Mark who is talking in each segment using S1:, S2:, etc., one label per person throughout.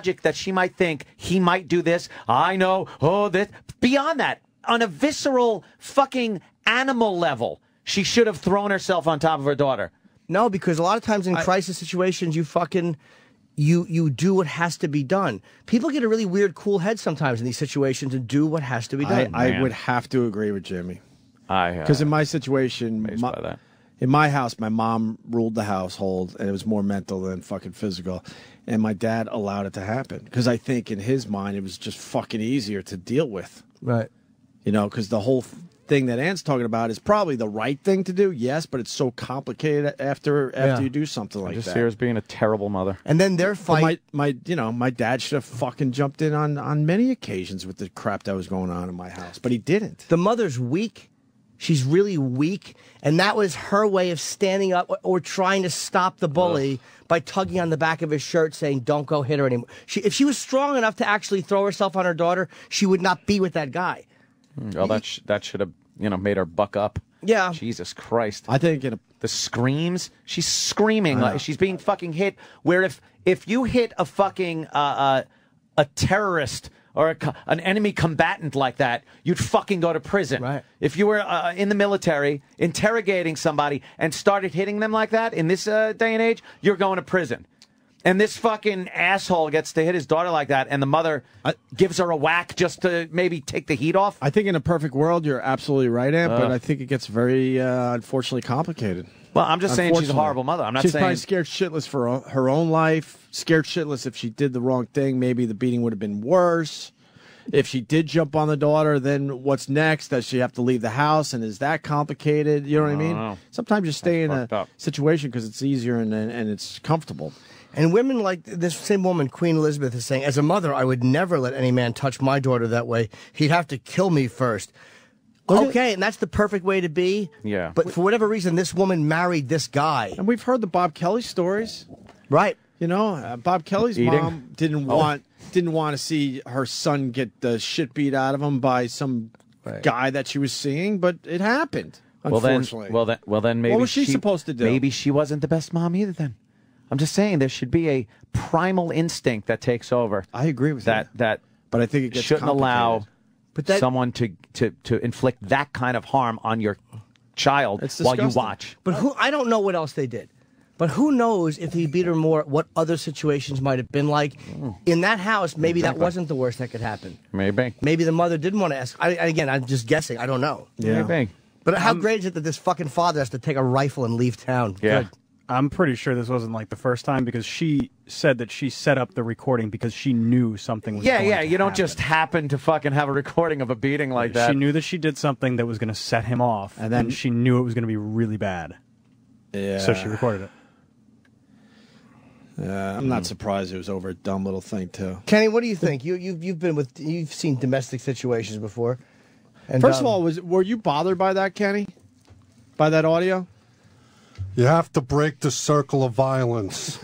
S1: logic that she might think he might do this. I know. Oh, this. Beyond that, on a visceral fucking animal level, she should have thrown herself on top of her daughter.
S2: No, because a lot of times in crisis situations, you fucking... You do what has to be done. People get a really weird, cool head sometimes in these situations and do what has to be done.
S3: I would have to agree with Jimmy. Because in my situation, in my house, my mom ruled the household, and it was more mental than fucking physical. And my dad allowed it to happen. Because I think in his mind, it was just fucking easier to deal with.
S2: Right.
S3: You know, because the whole thing that Ann's talking about is probably the right thing to do, yes, but it's so complicated after you do something like that.
S1: I just see her as being a terrible mother.
S2: And then their fight...
S3: Well, my dad should have fucking jumped in on many occasions with the crap that was going on in my house, but he didn't.
S2: The mother's weak. She's really weak, and that was her way of standing up or trying to stop the bully by tugging on the back of his shirt saying, don't go hit her anymore. If she was strong enough to actually throw herself on her daughter, she would not be with that guy.
S1: Well, that should have made her buck up.
S2: Yeah.
S1: Jesus Christ.
S3: I think
S1: the screams. She's screaming like she's being fucking hit. Where if you hit a fucking a terrorist or an enemy combatant like that, you'd fucking go to prison.
S2: Right.
S1: If you were in the military interrogating somebody and started hitting them like that in this day and age, you're going to prison. And this fucking asshole gets to hit his daughter like that, and the mother gives her a whack just to maybe take the heat off.
S3: I think in a perfect world, you're absolutely right, Aunt, but I think it gets very, unfortunately, complicated.
S1: Well, I'm just saying she's a horrible mother. I'm not
S3: she's
S1: saying...
S3: probably scared shitless for her own life, scared shitless if she did the wrong thing. Maybe the beating would have been worse. If she did jump on the daughter, then what's next? Does she have to leave the house, and is that complicated? You know what I mean? Sometimes you stay in a situation because it's easier and it's comfortable.
S2: And women like this same woman, Queen Elizabeth, is saying, as a mother, I would never let any man touch my daughter that way. He'd have to kill me first. Okay, and that's the perfect way to be.
S1: Yeah.
S2: But for whatever reason, this woman married this guy.
S3: And we've heard the Bob Kelly stories.
S2: Right.
S3: You know, Bob Kelly's mom didn't want to see her son get the shit beat out of him by some guy that she was seeing, but it happened, unfortunately.
S1: Well, then maybe
S3: what was she supposed to do?
S1: Maybe she wasn't the best mom either then. I'm just saying there should be a primal instinct that takes over.
S3: I agree with
S1: that.
S3: But I think it gets
S1: shouldn't allow someone to inflict that kind of harm on your child while you watch.
S2: But I don't know what else they did. But who knows if he beat her more, what other situations might have been like. In that house, maybe that wasn't the worst that could happen.
S1: Maybe.
S2: Maybe the mother didn't want to ask. Again, I'm just guessing. I don't know.
S1: Yeah. Maybe.
S2: But how great is it that this fucking father has to take a rifle and leave town?
S1: Yeah.
S2: Good.
S4: I'm pretty sure this wasn't like the first time because she said that she set up the recording because she knew something was going to happen.
S1: You don't just happen to fucking have a recording of a beating like that.
S4: She knew that she did something that was going to set him off, and then she knew it was going to be really bad.
S3: Yeah.
S4: So she recorded it.
S3: I'm not surprised it was over a dumb little thing too.
S2: Kenny, what do you think? You've seen domestic situations before. And,
S3: First of all, were you bothered by that, Kenny? By that audio?
S5: You have to break the circle of violence.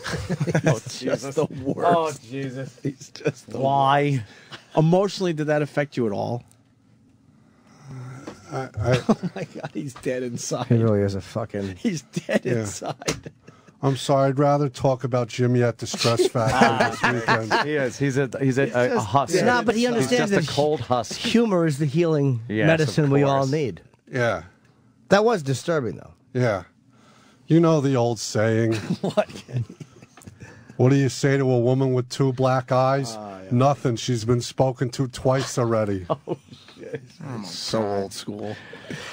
S3: Oh, Jesus. The worst.
S1: Oh, Jesus.
S3: He's just the
S1: Why?
S3: Emotionally, did that affect you at all?
S5: Oh
S3: my God, he's dead inside.
S2: He really is a fucking...
S3: He's dead inside.
S5: I'm sorry. I'd rather talk about Jimmy at the Stress Factory this weekend.
S1: He is. He's a husk.
S2: No, but he understands
S1: he's just a cold husk.
S2: Humor is the healing medicine we all need.
S5: Yeah.
S2: That was disturbing, though.
S5: Yeah. You know the old saying.
S3: What, Kenny?
S5: What do you say to a woman with two black eyes? Nothing. She's been spoken to twice already.
S3: Oh, shit. So old school.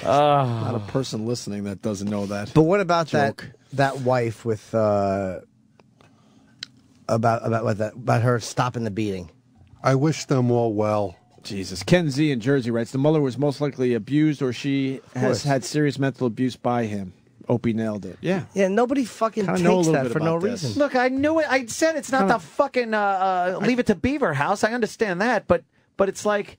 S3: Not a person listening that doesn't know that.
S2: But what about
S3: joke.
S2: that wife with about her stopping the beating?
S5: I wish them all well.
S3: Jesus. Ken Z in Jersey writes, the mother was most likely abused or she has had serious mental abuse by him. Opie nailed it. Yeah.
S2: Yeah, nobody fucking takes that for no reason.
S1: Look, I knew it. I said it's not the fucking Leave It to Beaver house. I understand that, but it's like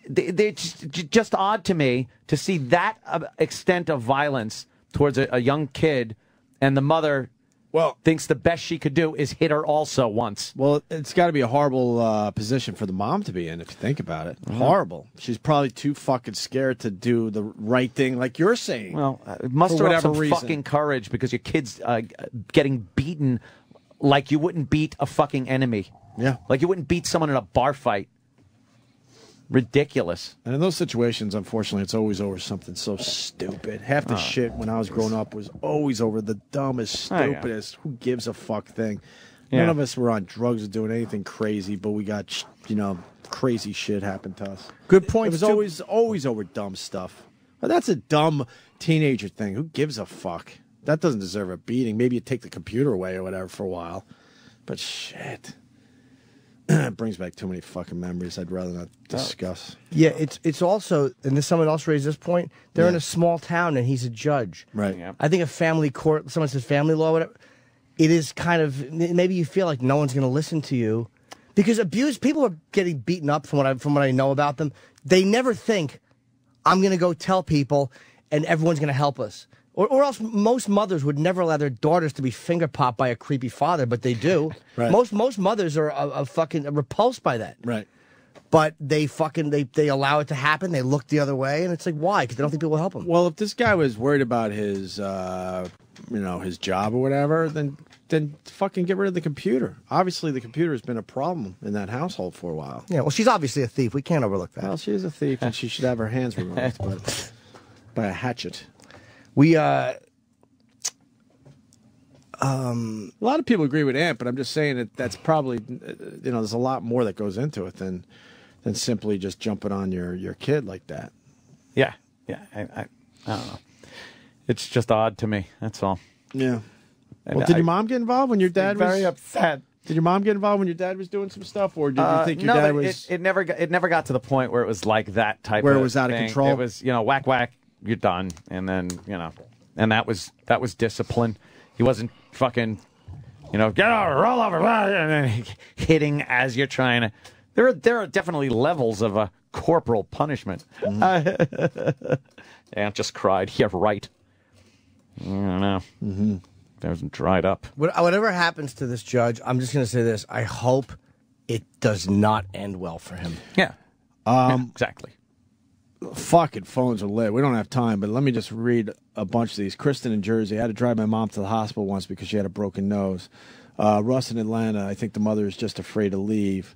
S1: it's just odd to me to see that extent of violence towards a young kid, and the mother thinks the best she could do is hit her also once.
S3: Well, it's got to be a horrible position for the mom to be in, if you think about it. Horrible. She's probably too fucking scared to do the right thing, like you're saying.
S1: Well, muster up some fucking courage because your kid's getting beaten like you wouldn't beat a fucking enemy.
S3: Yeah.
S1: Like you wouldn't beat someone in a bar fight. Ridiculous.
S3: And in those situations, unfortunately, it's always over something so stupid. Half the shit when I was growing up was always over the dumbest, stupidest, who gives a fuck thing. None of us were on drugs or doing anything crazy, but we got, crazy shit happen to us.
S2: Good point.
S3: It was always over dumb stuff. But that's a dumb teenager thing. Who gives a fuck? That doesn't deserve a beating. Maybe you take the computer away or whatever for a while. But shit. It brings back too many fucking memories I'd rather not discuss.
S2: Yeah, it's also, and someone else raised this point, they're in a small town and he's a judge.
S3: Right.
S2: Yeah. I think a family court, someone says family law, whatever, it is kind of, maybe you feel like no one's going to listen to you. Because abused, people are getting beaten up from what I know about them. They never think, I'm going to go tell people and everyone's going to help us. Or else most mothers would never allow their daughters to be finger popped by a creepy father, but they do.
S3: Right.
S2: Most mothers are fucking repulsed by that.
S3: Right.
S2: But they allow it to happen. They look the other way, and it's like, why? Because they don't think people will help them.
S3: Well, if this guy was worried about his, his job or whatever, then fucking get rid of the computer. Obviously, the computer has been a problem in that household for a while.
S2: Yeah, well, she's obviously a thief. We can't overlook that.
S3: Well, she is a thief, and she should have her hands removed by a hatchet.
S2: We
S3: a lot of people agree with Ant, but I'm just saying that's probably there's a lot more that goes into it than simply just jumping on your kid like that.
S1: Yeah. I don't know. It's just odd to me. That's all.
S3: Yeah. Well, did your mom get involved when your dad was
S1: very upset?
S3: Did your mom get involved when your dad was doing some stuff, or did you think your dad was?
S1: It never got to the point where it was like that type.
S3: Where
S1: of
S3: it was out of
S1: thing.
S3: control.
S1: It was whack whack. You're done, and then and that was discipline. He wasn't fucking get over, roll over, and then hitting as you're trying to. There are definitely levels of corporal punishment. Aunt just cried. Yeah, right. I don't know. Mm-hmm. That wasn't dried up.
S2: Whatever happens to this judge, I'm just going to say this. I hope it does not end well for him.
S1: Yeah. Exactly.
S3: Fucking phones are lit. We don't have time, but let me just read a bunch of these. Kristen in Jersey. I had to drive my mom to the hospital once because she had a broken nose. Russ in Atlanta. I think the mother is just afraid to leave.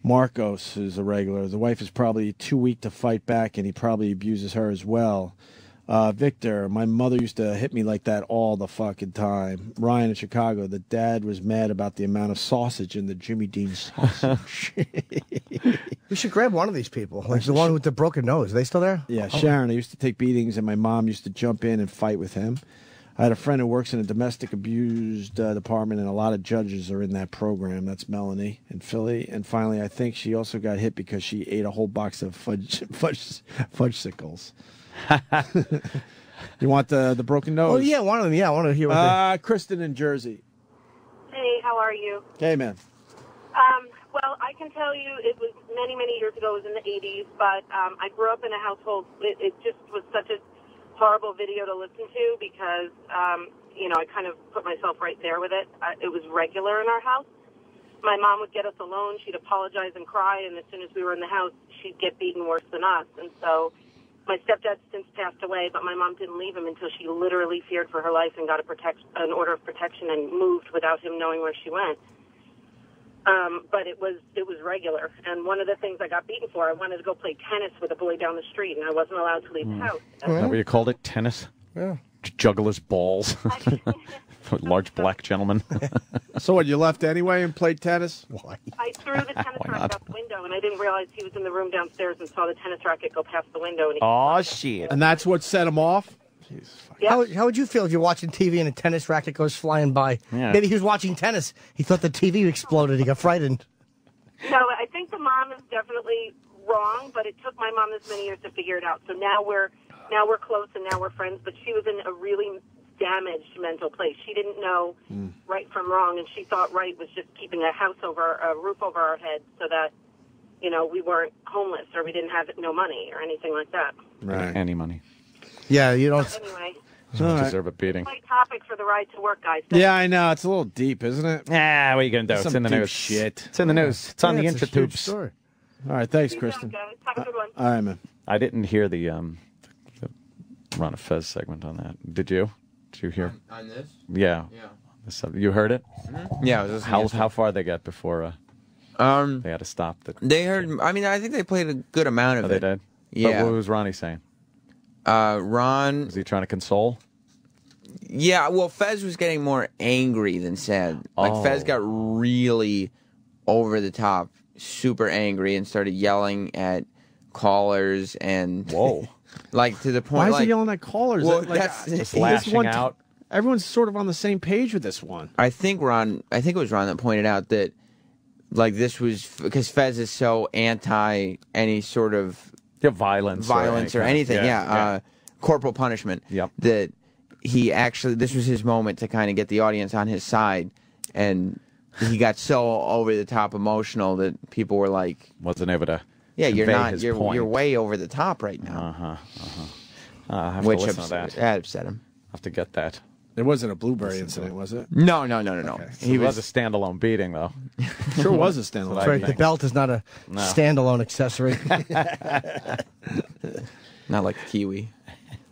S3: Marcos is a regular. The wife is probably too weak to fight back, and he probably abuses her as well. Victor, my mother used to hit me like that all the fucking time. Ryan in Chicago, the dad was mad about the amount of sausage in the Jimmy Dean sausage.
S2: We should grab one of these people, like the one with the broken nose. Are they still there?
S3: Yeah, Sharon, I used to take beatings, and my mom used to jump in and fight with him. I had a friend who works in a domestic abuse department, and a lot of judges are in that program. That's Melanie in Philly. And finally, I think she also got hit because she ate a whole box of fudgesicles. You want the broken nose?
S2: Oh yeah, one of them. Yeah, I want to hear what
S3: Kristen in Jersey.
S6: Hey, how are you?
S3: Hey, man.
S6: Well, I can tell you it was many, many years ago. It was in the 80s, but I grew up in a household. It just was such a horrible video to listen to because, I kind of put myself right there with it. It was regular in our house. My mom would get us alone. She'd apologize and cry, and as soon as we were in the house, she'd get beaten worse than us. And so my stepdad since passed away, but my mom didn't leave him until she literally feared for her life and got an order of protection and moved without him knowing where she went. But it was regular. And one of the things I got beaten for, I wanted to go play tennis with a boy down the street, and I wasn't allowed to leave the house.
S1: Is that what you called it? Tennis?
S2: Yeah.
S1: Juggle his balls. Large black gentleman.
S3: So what, you left anyway and played tennis?
S2: Why?
S6: I threw the tennis racket out the window, and I didn't realize he was in the room downstairs and saw the tennis racket go past the window. And
S1: Oh, shit.
S3: And that's what set him off? Jeez,
S6: Yep.
S2: How would you feel if you're watching TV and a tennis racket goes flying by?
S1: Yeah.
S2: Maybe he was watching tennis. He thought the TV exploded. He got frightened.
S6: No, I think the mom is definitely wrong, but it took my mom this many years to figure it out. So now we're close and now we're friends, but she was in a really damaged mental place. She didn't know right from wrong, and she thought right was just keeping a roof over our heads so that, we weren't homeless or we didn't have no money or anything like that.
S3: Right.
S1: Any money.
S2: Yeah, you don't.
S6: Anyway,
S1: You don't deserve a beating.
S6: my topic for the ride to work, guys.
S3: Yeah, I know. It's a little deep, isn't it?
S1: Ah, what are you going to do?
S3: Some
S1: It's in the
S3: deep
S1: news.
S3: shit.
S1: It's in the news. It's on the
S2: it's a huge
S1: Intratubes.
S2: story.
S3: All right, thanks,
S6: See you
S3: Kristen.
S6: soon, guys. Have a good one.
S3: All right, man.
S1: I didn't hear the Ron Fez segment on that. Did you? Did you hear?
S7: On this?
S1: Yeah.
S7: Yeah.
S1: You heard it?
S7: Yeah, it was
S1: How far they got before? They had to stop the.
S7: They heard. I mean, I think they played a good amount of
S1: They
S7: it.
S1: did.
S7: Yeah.
S1: But what was Ronnie saying?
S7: Ron.
S1: Was he trying to console?
S7: Yeah. Well, Fez was getting more angry than sad. Like Fez got really over the top, super angry, and started yelling at callers and
S1: Whoa.
S7: like to the point.
S3: Why is
S7: like,
S3: he yelling at callers?
S7: Well,
S3: Like,
S7: that's
S1: Just
S3: he
S1: lashing
S3: one
S1: out.
S3: Everyone's sort of on the same page with this one.
S7: I think it was Ron that pointed out that like this was because Fez is so anti any sort of
S1: Violence
S7: or anything. Yeah. Corporal punishment.
S1: Yep.
S7: That he actually this was his moment to kind of get the audience on his side, and he got so over the top emotional that people were like,
S1: Wasn't able to.
S7: "Yeah, you're
S1: convey
S7: not.
S1: his
S7: You're
S1: point.
S7: way over the top right now."
S1: I have
S7: Which
S1: to listen to that.
S7: that upset him.
S1: I have to get that.
S3: It wasn't a blueberry incident, was it?
S7: No.
S1: He was a standalone beating, though.
S3: Sure was a standalone.
S1: That's
S2: Right,
S1: think.
S2: the belt is not a standalone accessory.
S7: Not like Kiwi.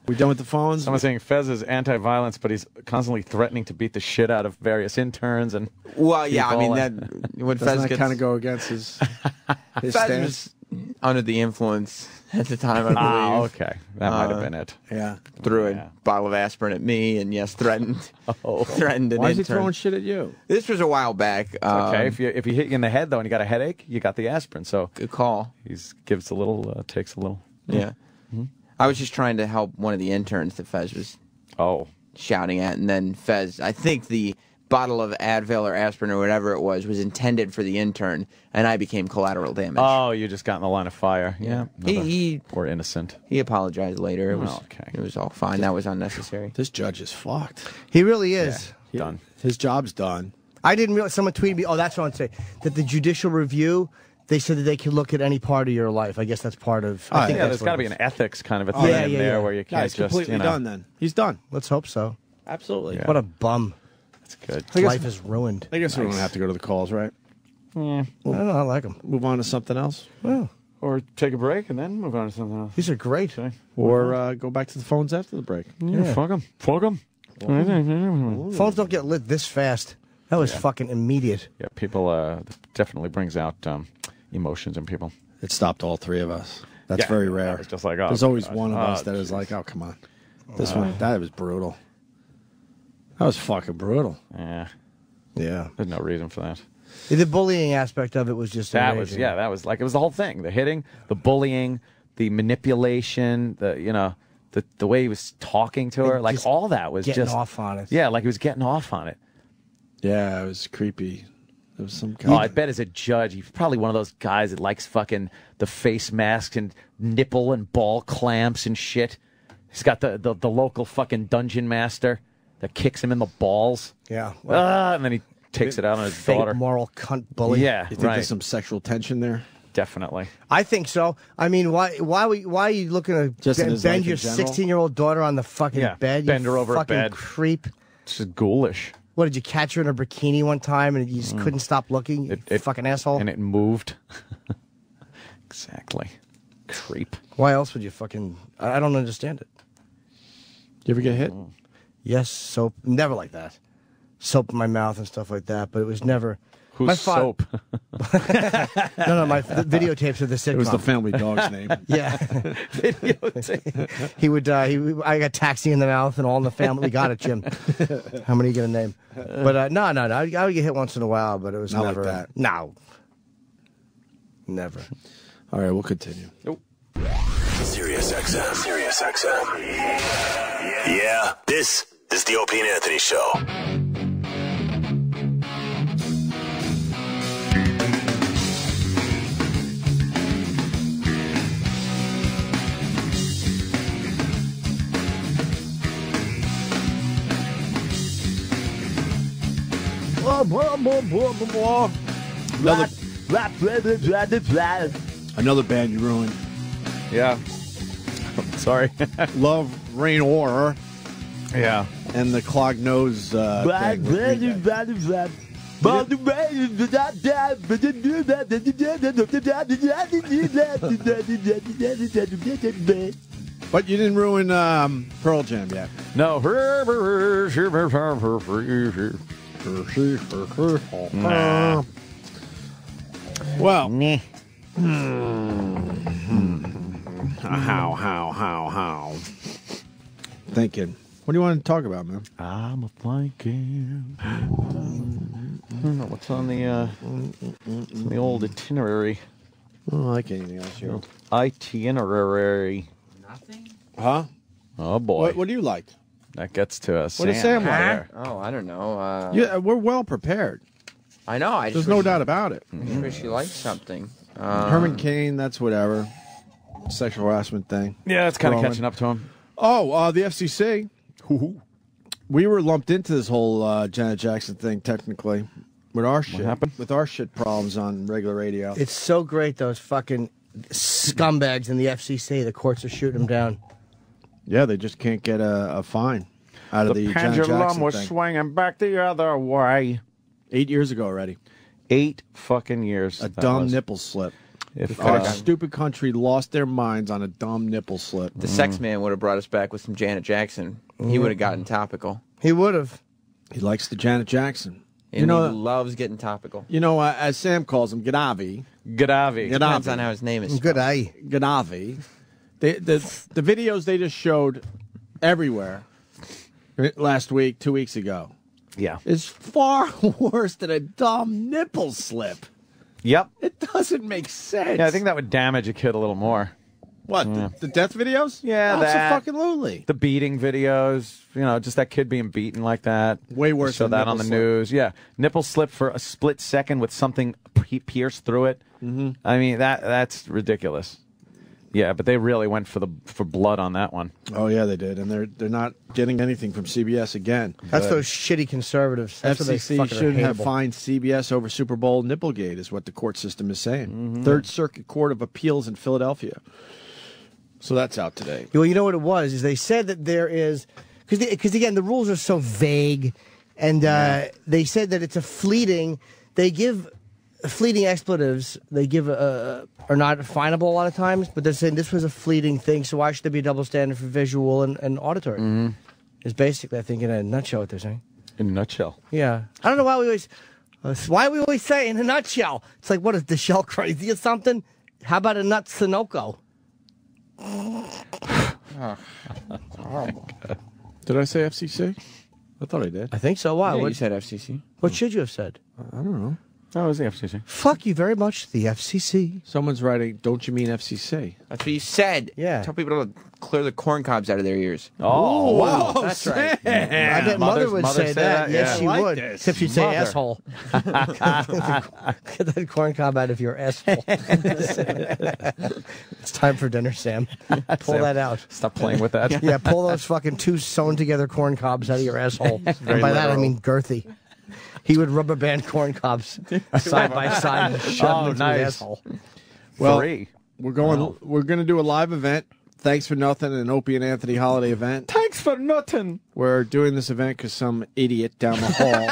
S3: We done with the phones?
S1: Someone's saying Fez is anti-violence, but he's constantly threatening to beat the shit out of various interns and.
S7: Well, yeah, I mean
S1: people
S7: that when
S3: Doesn't
S7: Fez
S3: that
S7: gets
S3: kind of go against his
S7: Fez
S3: stance?
S7: was under the influence at the time. I believe.
S1: Okay, that might have been it.
S3: Yeah.
S7: Threw
S1: Yeah.
S7: a bottle of aspirin at me, and yes, threatened an
S3: Why is he
S7: intern.
S3: throwing shit at you?
S7: This was a while back.
S1: Okay, if he hit you in the head though and you got a headache, you got the aspirin. So
S7: Good call.
S1: he's gives a little, takes a little.
S7: Yeah. I was just trying to help one of the interns that Fez was
S1: Oh,
S7: shouting at, and then Fez, I think the bottle of Advil or aspirin or whatever it was intended for the intern, and I became collateral damage.
S1: you just got in the line of fire. Yeah,
S7: He
S1: poor innocent.
S7: he apologized later. It was
S1: okay.
S7: It was all fine. That was unnecessary.
S3: This judge is fucked.
S2: He really is.
S1: Done.
S3: His job's done.
S2: I didn't realize someone tweeted me. Oh, that's what I want to say. That the judicial review, they said that they can look at any part of your life. I guess that's part of. I think
S1: Yeah,
S2: that's
S1: there's got to
S2: what
S1: be
S2: it
S1: an
S2: is.
S1: ethics kind of a thing
S2: yeah,
S1: in
S2: yeah,
S1: there
S2: yeah.
S1: where you
S3: Yeah,
S1: can't
S3: he's
S1: just
S3: completely done then. He's done.
S2: Let's hope so.
S3: Absolutely.
S1: Yeah.
S2: What a bum.
S1: That's good.
S3: guess-
S2: Life is ruined.
S3: I guess we don't have to go to the calls, right?
S2: I don't know. I like them.
S3: Move on to something else?
S1: Or take a break and then move on to something else.
S2: These are great.
S3: Or go back to the phones after the break?
S1: Yeah, fuck him. Fuck him.
S2: Phones don't get lit this fast. That was fucking immediate.
S1: Yeah, people definitely brings out emotions in people.
S3: It stopped all three of us. That's
S1: Yeah.
S3: very rare.
S1: It's just like, oh,
S3: There's always
S1: God.
S3: one of us that
S1: Oh,
S3: is like, oh, come on. This one, that was brutal. That was fucking brutal.
S1: Yeah,
S2: Yeah.
S1: there's no reason for that.
S2: The bullying aspect of it was just
S1: That
S2: amazing.
S1: was like it was the whole thing: the hitting, the bullying, the manipulation, the way he was talking to her, like
S2: just
S1: all that was
S2: getting
S1: just
S2: off on it.
S1: Yeah, like he was getting off on it.
S3: Yeah, it was creepy. There was some
S1: Oh,
S3: kind
S1: I bet as a judge, he's probably one of those guys that likes fucking the face masks and nipple and ball clamps and shit. He's got the local fucking dungeon master that kicks him in the balls.
S2: Yeah.
S1: And then he takes it out on his
S2: Fake
S1: daughter.
S2: moral cunt bully.
S1: Yeah,
S3: You think
S1: right.
S3: there's some sexual tension there?
S1: Definitely.
S2: I think so. I mean, why are you looking to
S3: Just in his
S2: bend
S3: life
S2: your
S3: in general?
S2: 16-year-old daughter on the fucking
S1: Yeah,
S2: bed?
S1: bend
S2: you
S1: her over a
S2: fucking
S1: bed.
S2: creep.
S1: It's just ghoulish.
S2: What, did you catch her in a bikini one time and you just couldn't stop looking? You fucking asshole.
S1: And it moved. Exactly. Creep.
S2: Why else would you fucking... I don't understand it.
S3: You ever get hit?
S2: Yes, soap. Never like that. Soap in my mouth and stuff like that, but it was never...
S1: Who's
S2: My fa-
S1: soap?
S2: No, the videotapes of the sitcom.
S3: It was the family dog's name.
S2: Yeah. He would, I got taxi in the mouth and all in the family. Got it, Jim. How many are you going to name? But no. I would get hit once in a while, but it was
S3: Not like
S2: never.
S3: that.
S2: No. Never.
S3: All right, we'll continue.
S8: Sirius XM. Yeah, this is the Opie and Anthony Show.
S3: Another band you ruined.
S1: Yeah. Sorry.
S3: Love, Rain, or
S1: Yeah.
S3: and the clogged nose thing with Green Day. But you didn't ruin Pearl Jam yet.
S1: No. Nah.
S3: Well,
S1: Nah.
S3: how? Thinking. What do you want to talk about, man?
S1: I'm a thinking. I don't know what's on the old itinerary.
S3: I don't like anything else here.
S1: Itinerary.
S2: Nothing?
S3: Huh?
S1: Oh boy.
S3: What do you like?
S1: That gets to us.
S3: What does Sam like?
S7: Oh, I don't know.
S3: Yeah, we're well prepared.
S7: I know.
S3: There's no doubt about it.
S7: I wish you liked something.
S3: Herman Cain, that's whatever. Sexual harassment thing.
S1: Yeah, it's kind of
S3: Roman.
S1: catching up to him.
S3: Oh, the FCC. We were lumped into this whole Janet Jackson thing, technically, with our shit.
S1: happened?
S3: With our shit problems on regular radio.
S2: It's so great, those fucking scumbags in the FCC. The courts are shooting them down.
S3: Yeah, they just can't get a fine out of the Janet
S1: pendulum
S3: Jackson
S1: was
S3: thing.
S1: swinging back the other way.
S3: 8 years ago already.
S1: 8 fucking years.
S3: A
S1: that
S3: dumb
S1: was.
S3: nipple slip.
S1: If,
S3: Our stupid country lost their minds on a dumb nipple slip.
S7: The sex man would have brought us back with some Janet Jackson. He would have gotten topical.
S2: He would have.
S3: He likes the Janet Jackson.
S7: And he loves getting topical.
S3: You know, as Sam calls him, Gaddafi.
S1: Gaddafi.
S7: Depends on how his name is.
S2: Good eye.
S3: Gaddafi. The videos they just showed everywhere last week, 2 weeks ago,
S1: Yeah.
S3: is far worse than a dumb nipple slip.
S1: Yep.
S3: It doesn't make sense.
S1: Yeah, I think that would damage a kid a little more.
S3: What, the death videos?
S1: Yeah, that.
S3: Absolutely.
S1: The beating videos, just that kid being beaten like that.
S3: Way worse
S1: Show
S3: than
S1: that
S3: nipple
S1: on the
S3: slip.
S1: news. Yeah, nipple slip for a split second with something pierced through it. Mm-hmm. I mean, that's ridiculous. Yeah, but they really went for blood on that one.
S3: Oh yeah, they did, and they're not getting anything from CBS again.
S2: That's those shitty conservatives. That's what they
S3: FCC
S2: fucking are
S3: shouldn't have
S2: hateable.
S3: fined CBS over Super Bowl Nipplegate, is what the court system is saying. Third Circuit Court of Appeals in Philadelphia. So that's out today.
S2: Well, you know what it was? Is they said that there is because again the rules are so vague, and they said that it's a fleeting. They give fleeting expletives. They give are not finable a lot of times, but they're saying this was a fleeting thing. So why should there be a double standard for visual and auditory? Is basically, I think, in a nutshell, what they're saying.
S1: In a nutshell.
S2: Yeah, I don't know why we always say in a nutshell. It's like, what is the shell crazy or something? How about a nut Sunoco?
S3: Did I say FCC? I thought I did.
S2: I think so. Why?
S7: Yeah, you
S2: What,
S7: said FCC.
S2: what should you have said?
S3: I don't know.
S1: Oh, it was the FCC.
S2: Fuck you very much, the FCC.
S3: Someone's writing, don't you mean FCC?
S7: That's what you said.
S2: Yeah.
S7: Tell people to clear the corn cobs out of their ears.
S1: Oh,
S3: wow.
S1: That's right.
S2: I bet mother would say that. Yes,
S1: Yeah.
S2: she
S3: I like
S2: would.
S3: this.
S2: Except she'd say
S1: Mother.
S2: asshole. Get that corn cob out of your asshole. It's time for dinner, Sam. Pull that out.
S1: Stop playing with that.
S2: Yeah, pull those fucking 2 sewn together corn cobs out of your asshole. And by that I mean girthy. He would rubber band corn cobs side by side and shove them into his asshole.
S3: Well,
S1: 3.
S3: we're going to do a live event. Thanks for Nothing, an Opie and Anthony holiday event.
S1: Thanks for nothing.
S3: We're doing this event because some idiot down the hall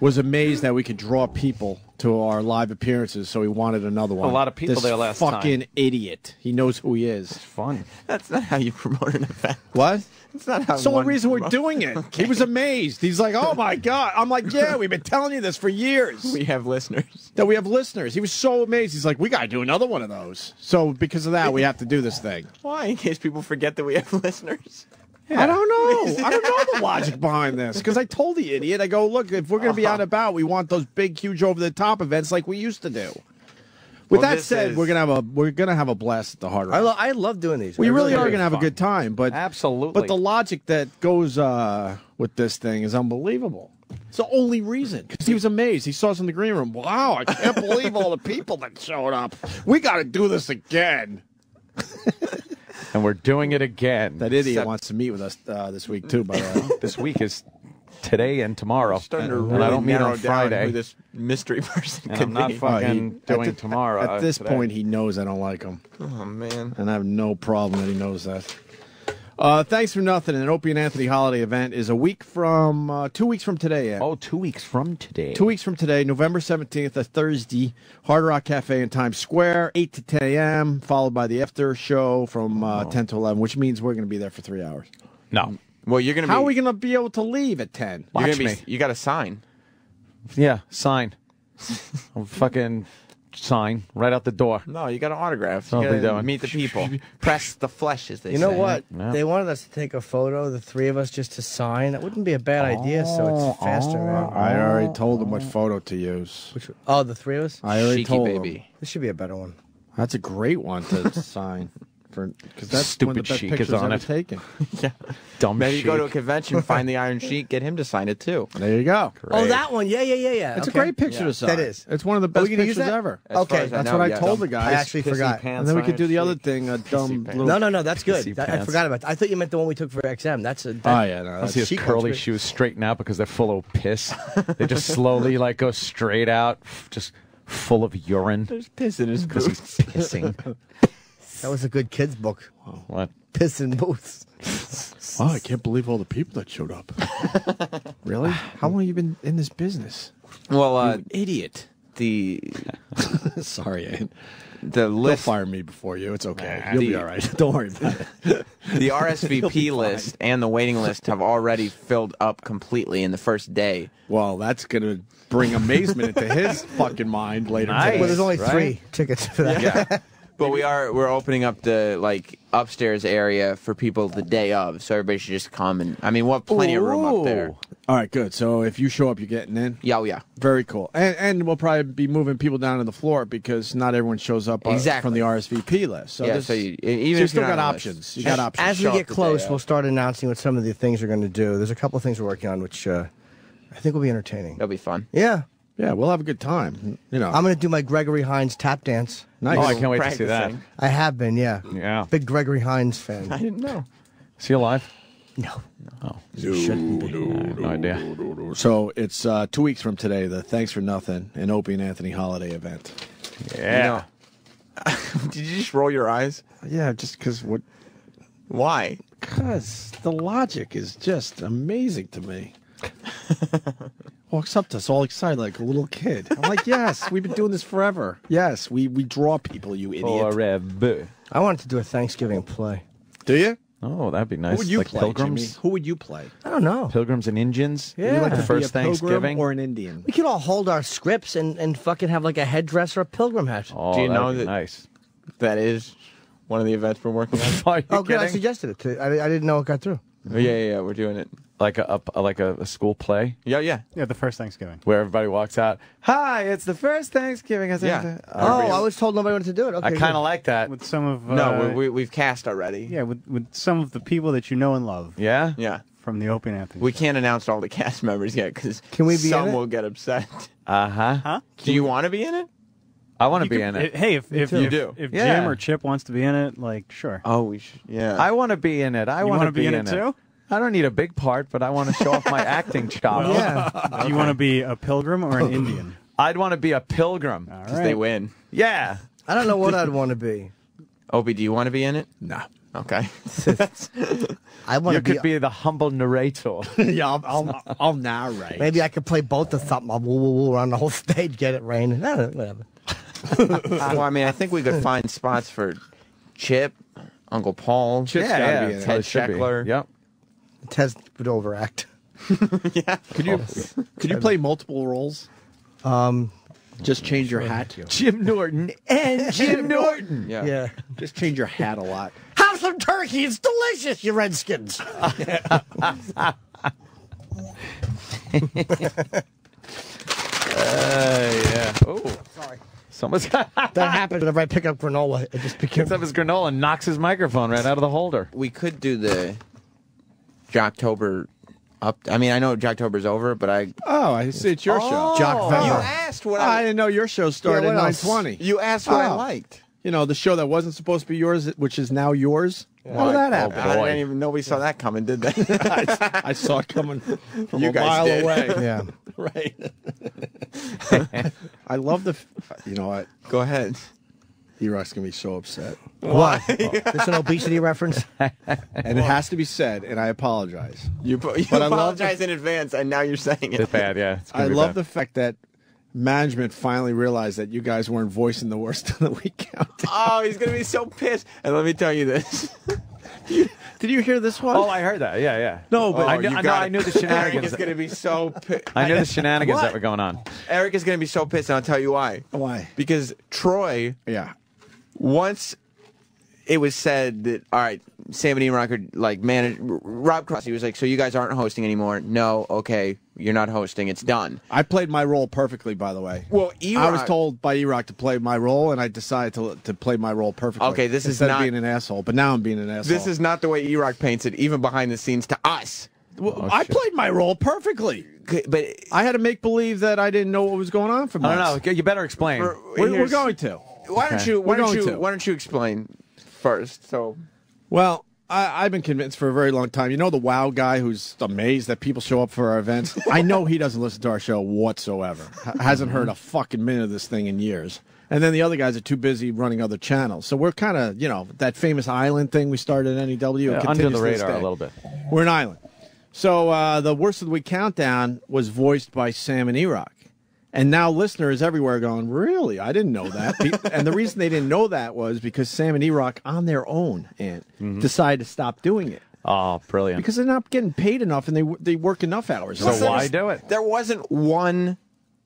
S3: was amazed that we could draw people to our live appearances, so he wanted another one.
S1: A lot of people
S3: This
S1: there last
S3: fucking
S1: time.
S3: idiot. He knows who he is.
S1: Fun.
S7: That's not how you promote an event.
S3: What?
S7: It's not how.
S3: That's the only
S7: one
S3: reason we're
S7: promotes-
S3: doing it. He was amazed. He's like, oh my God. I'm like, yeah, we've been telling you this for years.
S7: We have listeners.
S3: That we have listeners. He was so amazed. He's like, we got to do another one of those. So because of that, we have to do this thing.
S7: Why? In case people forget that we have listeners.
S3: I don't know. I don't know the logic behind this because I told the idiot, I go, look, if we're going to be out and about, we want those big, huge, over-the-top events like we used to do. With
S7: Well,
S3: that
S7: this
S3: said,
S7: is-
S3: we're gonna have a blast at the Hard Rock.
S2: I love doing these.
S3: We
S2: I
S3: really
S2: do.
S3: are going to have a
S1: fun.
S3: good time, but
S1: Absolutely.
S3: But the logic that goes with this thing is unbelievable. It's the only reason because he was amazed. He saw us in the green room. Wow, I can't believe all the people that showed up. We got to do this again.
S1: And we're doing it again.
S3: That idiot wants to meet with us this week too. By the way,
S1: This week is today and tomorrow.
S7: Starting to
S1: and
S7: really
S1: I don't mean
S7: narrow
S1: on
S7: down
S1: Friday.
S7: who this mystery person
S1: And
S7: could
S1: I'm not
S7: be.
S1: fucking doing tomorrow.
S3: At this
S1: today.
S3: point, he knows I don't like him.
S7: Oh man.
S3: And I have no problem that he knows that. Thanks for Nothing. An Opie and Anthony holiday event is a week from 2 weeks from today.
S1: Oh, 2 weeks from today.
S3: 2 weeks from today, November 17th, a Thursday, Hard Rock Cafe in Times Square, 8 to 10 a.m., followed by the after show from 10 to 11, which means we're going to be there for 3 hours.
S1: No.
S7: Well, you're gonna be.
S3: How are we going to be able to leave at 10?
S7: You're
S1: Watch
S7: gonna be.
S1: me.
S7: You got to sign.
S1: Yeah, sign. I'm fucking sign right out the door.
S7: No, you got an autograph.
S1: I'll
S7: You
S1: be
S7: gotta
S1: doing.
S7: meet the people. Press the flesh, as they
S2: You
S7: say.
S2: know what?
S1: Yeah.
S2: They wanted us to take a photo, the three of us, just to sign. That wouldn't be a bad idea, so it's faster, man.
S3: I already told them what photo to use.
S2: Oh, the three of us?
S3: I already
S7: Cheeky
S3: told
S7: baby.
S3: them.
S2: This should be a better one.
S3: That's a great one to sign. Because that's
S1: Stupid
S3: one of the best
S1: Sheik is
S3: pictures
S1: on
S3: ever
S1: it.
S3: taken.
S7: Yeah.
S1: Dumb
S7: Maybe
S1: shit.
S7: go to a convention, find the Iron Sheik, get him to sign it too.
S3: There you go.
S2: Oh, that one. Yeah.
S3: It's
S2: Okay.
S3: a great picture to sign.
S2: That is.
S3: It's one of the
S2: Are
S3: best
S2: we gonna use
S3: pictures
S2: that?
S3: ever.
S7: As far
S2: Okay,
S7: as I
S3: That's
S7: know,
S3: what I
S7: yeah.
S3: told the
S2: I
S3: guys.
S2: actually forgot.
S3: And then we could do the other thing, a dumb
S7: pants.
S3: little...
S2: No, that's good.
S1: Pissy
S2: I
S1: pants.
S2: forgot about that. I thought you meant the one we took for XM. That's a.
S3: Oh, yeah, no.
S1: I
S3: That's
S1: see his
S2: Chic
S1: curly
S2: one's great.
S1: shoes straighten out because they're full of piss. They just slowly like go straight out, just full of urine
S7: There's piss in his
S1: because
S7: boots.
S1: he's pissing.
S2: That was a good kids book.
S1: What?
S2: Piss in boots.
S3: Oh, I can't believe all the people that showed up. Really? How long have you been in this business?
S7: Well,
S3: You idiot.
S7: the
S3: Sorry, Ian.
S7: the
S3: They'll
S7: list,
S3: fire me before you. It's okay.
S7: Nah,
S3: You'll be
S7: the-
S3: all right. Don't worry about it.
S7: the RSVP list and the waiting list have already filled up completely in the first day.
S3: Well, that's going to bring amazement into his fucking mind later
S1: Nice.
S3: today.
S2: Well, there's only
S1: Right?
S2: 3 tickets for that.
S7: Yeah. But we're opening up the like upstairs area for people the day of, so everybody should just come and we'll have plenty of room up there.
S3: All right, good. So if you show up, you're getting in.
S7: Yeah, oh, yeah.
S3: Very cool. And we'll probably be moving people down to the floor because not everyone shows up
S7: Exactly.
S3: from the RSVP list. So
S7: Yeah,
S3: this-
S7: so you- even
S3: so you
S7: if
S3: still
S7: you're
S3: got
S7: not on the
S3: options.
S7: list.
S3: You got options.
S2: As we
S7: Show
S2: get
S7: up the
S2: close,
S7: day
S2: we'll
S7: of.
S2: start announcing what some of the things we're going to do. There's a couple of things we're working on, which I think will be entertaining.
S7: That'll be fun.
S2: Yeah.
S3: Yeah, we'll have a good time. You know,
S2: I'm going to do my Gregory Hines tap dance.
S3: nice.
S1: Oh, I can't wait to see that.
S7: Practicing.
S2: I have been, yeah.
S1: Yeah.
S2: Big Gregory Hines fan.
S7: I didn't know.
S1: Is he alive?
S2: No.
S1: Oh, shouldn't be. I have no idea.
S3: So it's 2 weeks from today, the Thanks for Nothing and Opie and Anthony holiday event.
S1: Yeah.
S7: Did you just roll your eyes?
S3: Yeah, just because what?
S7: Why?
S3: Because the logic is just amazing to me. Walks up to us all excited like a little kid. I'm like, yes, we've been doing this forever. Yes, we draw people, you idiot.
S1: Forever.
S2: I wanted to do a Thanksgiving play.
S3: Do you?
S1: Oh, that'd be nice.
S3: Who would you
S1: like
S3: play,
S1: Pilgrims?
S3: Jimmy? Who would you play?
S2: I don't know.
S1: Pilgrims and Indians?
S2: Yeah.
S1: You like the
S2: Be a
S1: first
S3: Be a pilgrim
S1: Thanksgiving?
S3: or an Indian?
S2: We could all hold our scripts and fucking have like a headdress or a pilgrim hat.
S1: Oh,
S7: Do you
S1: that'd
S7: know
S1: be
S7: that-
S1: nice.
S7: That is one of the events we're working on.
S1: Are you
S2: Oh, good. I
S1: kidding?
S2: suggested it. I didn't know it got through.
S7: Yeah, we're doing it.
S1: Like a school play
S7: Yeah.
S4: Yeah, the first Thanksgiving.
S1: where everybody walks out. Hi, it's the first Thanksgiving.
S7: Yeah.
S2: Oh, I was told nobody wanted to do it. Okay,
S1: I kind
S2: good.
S1: of like that.
S4: With some of
S7: No, we've cast already.
S4: yeah, with some of the people that you know and love
S1: Yeah?
S7: Yeah.
S4: from the Opie and Anthony.
S7: We
S4: show.
S7: can't announce all the cast members yet because
S2: Can we be in
S7: some
S2: it?
S7: will get upset.
S1: Uh-huh.
S4: Huh?
S7: Do you want to be in it?
S1: I want to
S4: You
S1: be
S4: could-
S1: in it.
S4: Hey, if
S7: You do.
S4: if
S1: Yeah.
S4: Jim or Chip wants to be in it, like sure.
S7: Oh, we should. Yeah.
S1: I want to be in it. I
S4: You
S1: want
S4: wanna
S1: to be in it
S4: too?
S1: I don't need a big part, but I want to show off my acting chops.
S4: Well,
S2: Yeah.
S4: Do you want to be a pilgrim or an Indian?
S1: I'd want to be a pilgrim.
S4: All
S7: Because
S4: right.
S7: they win.
S1: Yeah.
S2: I don't know what I'd want to be.
S7: Opie, do you want to be in it?
S3: Nah.
S7: Okay.
S2: I want
S1: You
S2: to
S1: could be the humble narrator.
S3: Yeah, I'll narrate.
S2: Maybe I could play both the something. I'll woo woo woo around the whole stage, get it raining. I don't know, whatever.
S7: Well, I think we could find spots for Chip, Uncle Paul,
S3: Chip's gotta be in it.
S7: Ted
S1: it should be.
S7: Scheckler.
S1: Yep.
S2: Tez would overact.
S3: Could you play multiple roles? Just change your hat.
S1: Jim Norton and Jim Norton.
S7: Yeah.
S2: Yeah.
S3: Just change your hat a lot.
S2: Have some turkey. It's delicious, you Redskins.
S1: Yeah. Oh, sorry. Someone's got
S2: That happens whenever I pick up granola. It just becomes.
S1: picks up his granola and knocks his microphone right out of the holder.
S7: We could do the Jocktober up. I know Jocktober's over, but
S3: Oh, I see. It's your show.
S2: Jock
S7: You
S2: Vemmer.
S7: asked what
S3: I didn't know your show started
S2: Yeah,
S3: at
S2: what else?
S3: 9:20.
S7: You asked what I
S3: Oh.
S7: liked.
S3: You know, the show that wasn't supposed to be yours, which is now yours. How did that happen?
S7: I didn't even know we saw that coming, did they?
S3: I saw it coming from
S7: You
S3: a
S7: guys
S3: mile
S7: did.
S3: away.
S2: Yeah.
S3: Right. I love you know what?
S7: Go ahead.
S3: E-Rock's going to be so upset.
S2: What? This an obesity reference?
S3: And it has to be said, and I apologize.
S7: You
S3: But I love
S7: apologize in advance, and now you're saying it.
S1: It's bad, yeah. It's gonna
S3: I
S1: be
S3: love
S1: bad.
S3: the fact that management finally realized that you guys weren't voicing the worst of the week countdown.
S7: Oh, he's gonna be so pissed. And let me tell you this:
S3: Did you hear this one?
S1: Oh, I heard that. Yeah.
S3: No, but
S1: I knew the
S7: Eric
S1: shenanigans.
S7: is going to be so pissed.
S1: I knew the shenanigans that were going on.
S7: Eric is going to be so pissed, and I'll tell you why.
S3: Why?
S7: Because Troy, once it was said that, all right, Sam and E-Rock are like, Rob Cross, he was like, so you guys aren't hosting anymore? No, okay, you're not hosting. It's done.
S3: I played my role perfectly, by the way.
S7: Well,
S3: I was told by E-Rock to play my role, and I decided to play my role perfectly.
S7: Okay, this is
S3: instead
S7: not
S3: of being an asshole, but now I'm being an asshole.
S7: This is not the way E-Rock paints it, even behind the scenes to us.
S3: Well, I played my role perfectly.
S7: But
S3: I had to make believe that I didn't know what was going on for months.
S1: I don't know. You better explain.
S3: We're going to.
S7: Why don't you explain first? So,
S3: well, I've been convinced for a very long time. You know the WoW guy who's amazed that people show up for our events? I know he doesn't listen to our show whatsoever. Hasn't heard a fucking minute of this thing in years. And then the other guys are too busy running other channels. So we're kind of, that famous island thing we started at NEW.
S1: Yeah, under the radar a little bit.
S3: We're an island. So the Worst of the Week countdown was voiced by Sam and E-Rock. And now listeners everywhere going, really? I didn't know that. And the reason they didn't know that was because Sam and E-Rock, on their own, decided to stop doing it.
S1: Oh, brilliant.
S3: Because they're not getting paid enough and they work enough hours.
S1: So why do it?
S7: There wasn't one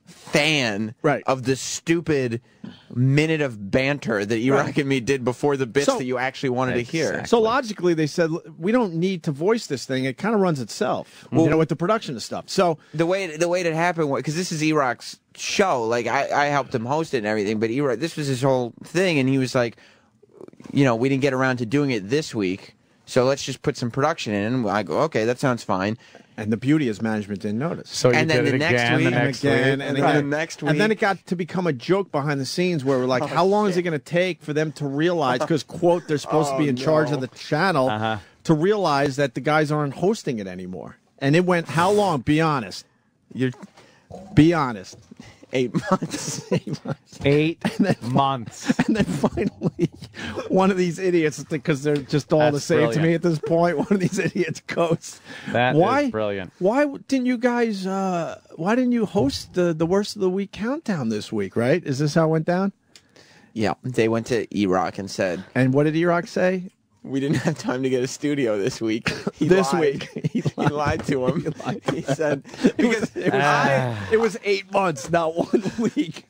S7: fan of the stupid minute of banter that E-Rock and me did before the bits that you actually wanted to hear.
S3: So logically, they said, we don't need to voice this thing. It kind of runs itself, with the production and stuff. So
S7: the way it happened, because this is E-Rock's show, like I helped him host it and everything, but E-Rock, this was his whole thing, and he was like, we didn't get around to doing it this week, so let's just put some production in. And I go, okay, that sounds fine.
S3: And the beauty is management didn't notice.
S1: So
S7: and then the next week,
S3: and then it got to become a joke behind the scenes where we're like, how long is it going to take for them to realize, because, quote, they're supposed to be in charge of the channel, to realize that the guys aren't hosting it anymore. And it went, how long? Be honest. Be honest.
S7: 8 months.
S3: 8 months.
S1: 8 months.
S3: And then finally, one of these idiots, because they're just all the same to me at this point, one of these idiots goes,
S1: That is brilliant.
S3: Why didn't you guys, why didn't you host the Worst of the Week countdown this week, right? Is this how it went down?
S7: Yeah, they went to E-Rock and said.
S3: And what did E-Rock say?
S7: We didn't have time to get a studio this week. He lied to him. He said, because
S3: it was 8 months, not 1 week.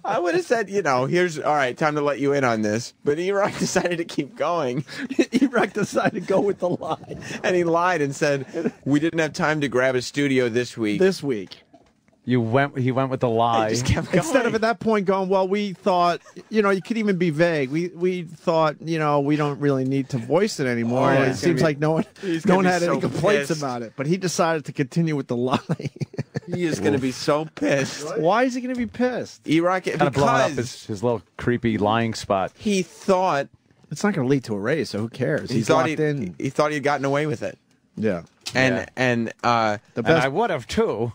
S7: I would have said, here's, all right, time to let you in on this. But E-Rock decided to keep going.
S3: E-Rock decided to go with the lie.
S7: And he lied and said, we didn't have time to grab a studio this week.
S1: He went with the lie.
S7: Just kept going.
S3: Instead of at that point going, well, we thought, you could even be vague. We thought, we don't really need to voice it anymore. It seems like no one had any complaints about it. But he decided to continue with the lie.
S7: He is going to be so pissed.
S3: Why is he going to be pissed?
S7: E-Rock,
S1: kind of blowing up his little creepy lying spot.
S7: He thought
S3: it's not going to lead to a raise, so who cares? He's locked in.
S7: He thought he'd gotten away with it.
S3: Yeah.
S7: And
S3: the best,
S1: and I would have too.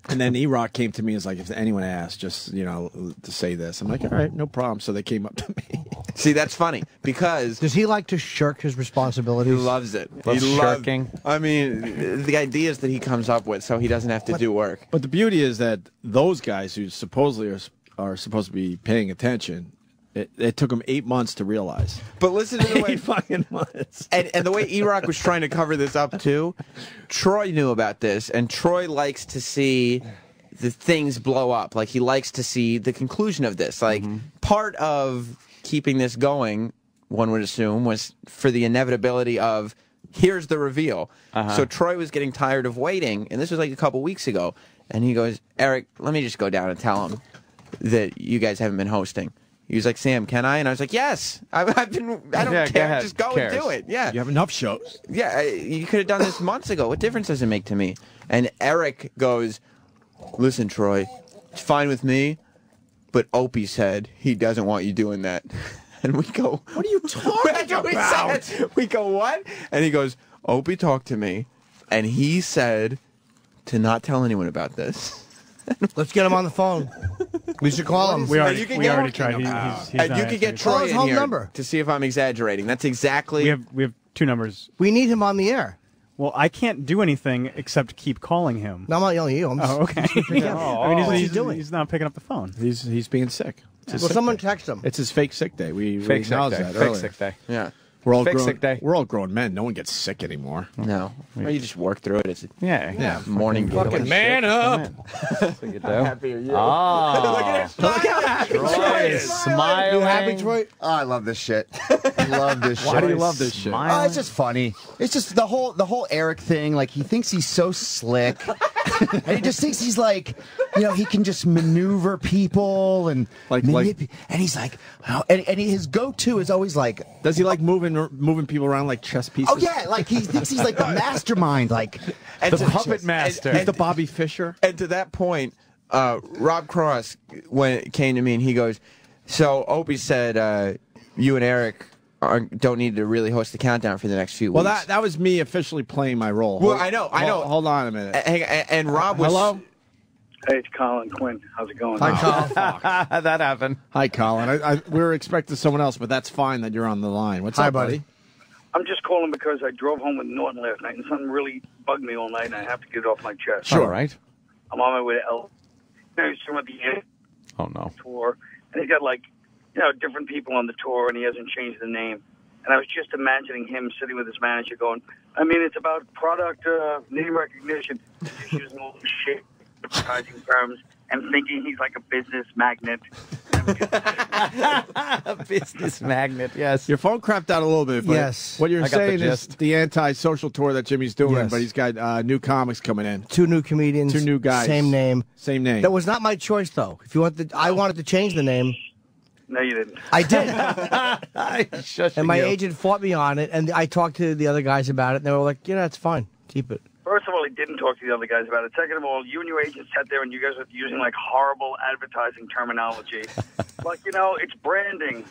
S3: And then E-Rock came to me and was like, if anyone asks, just, to say this. I'm like, all right, no problem. So they came up to me.
S7: See, that's funny, because...
S2: Does he like to shirk his responsibilities?
S7: He loves it.
S1: Loves shirking.
S7: I mean, the ideas that he comes up with so he doesn't have to do work.
S3: But the beauty is that those guys who supposedly are supposed to be paying attention, it took them 8 months to realize.
S7: But listen to the way...
S3: 8 fucking months.
S7: And the way E-Rock was trying to cover this up, too, Troy knew about this, and Troy likes to see the things blow up. Like, he likes to see the conclusion of this. Like, part of keeping this going, one would assume, was for the inevitability of, here's the reveal. So Troy was getting tired of waiting, and this was like a couple weeks ago, and he goes, Eric, let me just go down and tell him that you guys haven't been hosting. He was like, Sam, can I? And I was like, yes. I don't care. Just go and do it. Yeah.
S3: You have enough shows.
S7: Yeah, you could have done this months ago. What difference does it make to me? And Eric goes, listen, Troy, it's fine with me, but Opie said he doesn't want you doing that. And we go,
S3: what are you talking about?
S7: We go, what? And he goes, Opie talked to me, and he said to not tell anyone about this.
S2: Let's get him on the phone. We should call him.
S4: We already tried. He's
S7: and you could get Troy in here to see if I'm exaggerating. That's exactly.
S4: We have two numbers.
S2: We need him on the air.
S4: Well, I can't do anything except keep calling him.
S2: No, I'm not yelling at you.
S4: Okay. He's doing? He's not picking up the phone.
S3: He's being sick.
S2: Well, someone text him.
S3: It's his fake sick day. We
S1: fake
S3: acknowledged
S1: sick day.
S3: that earlier.
S1: Fake sick day.
S7: Yeah.
S3: We're all
S1: Fake
S3: grown.
S1: sick day.
S3: We're all grown men. No one gets sick anymore.
S7: No. Or you just work through it. It's a
S1: Yeah.
S7: morning
S3: Fucking man up.
S1: That's what you do.
S3: Happy are you?
S1: Oh. Troy is smiling.
S9: You happy, Troy? Oh, I love this shit. I love this shit.
S3: Why do you love this shit?
S9: Oh, it's just funny. It's just the whole Eric thing. Like, he thinks he's so slick, and he just thinks he's like, he can just maneuver people and
S3: Like-
S9: and he's like, oh, and his go-to is always like,
S3: Does he like moving people around like chess pieces?
S9: oh yeah, like he thinks he's like the mastermind, like
S7: And
S1: The
S7: to-
S1: puppet master.
S3: He's the Bobby Fischer.
S7: And to that point, Rob Cross came to me and he goes, "So Opie said you and Eric don't need to really host the countdown for the next few
S3: Well,
S7: weeks."
S3: that was me officially playing my role.
S7: Well, I know.
S3: Hold on a minute.
S7: And Rob was
S3: Hello?
S10: Hey, it's Colin Quinn. How's it going?
S3: Hi, Colin.
S1: That happened.
S3: Hi, Colin. We were expecting someone else, but that's fine that you're on the line. What's up, buddy?
S10: I'm just calling because I drove home with Norton last night, and something really bugged me all night, and I have to get it off my chest.
S1: All right.
S10: I'm on my way to L. He's talking about the
S1: Oh, no.
S10: tour, and he's got, different people on the tour, and he hasn't changed the name. And I was just imagining him sitting with his manager going, it's about product name recognition. He's using all this shit, advertising terms, and thinking he's like a business magnet.
S1: A business magnet, yes.
S3: Your phone crapped out a little bit. But
S2: Yes.
S3: What you're
S1: I got the
S3: saying is
S1: gist.
S3: the anti-social tour that Jimmy's doing,
S2: Yes.
S3: but he's got new comics coming in.
S2: 2 new comedians.
S3: 2 new guys.
S2: Same name.
S3: Same name.
S2: That was not my choice, though. If you want, I wanted to change the name.
S10: No, you didn't.
S2: I did.
S1: Shushing
S2: And my
S1: you.
S2: agent fought me on it, and I talked to the other guys about it, and they were like, it's fine. Keep it.
S10: First of all, he didn't talk to the other guys about it. Second of all, you and your agent sat there and you guys were using horrible advertising terminology. It's branding.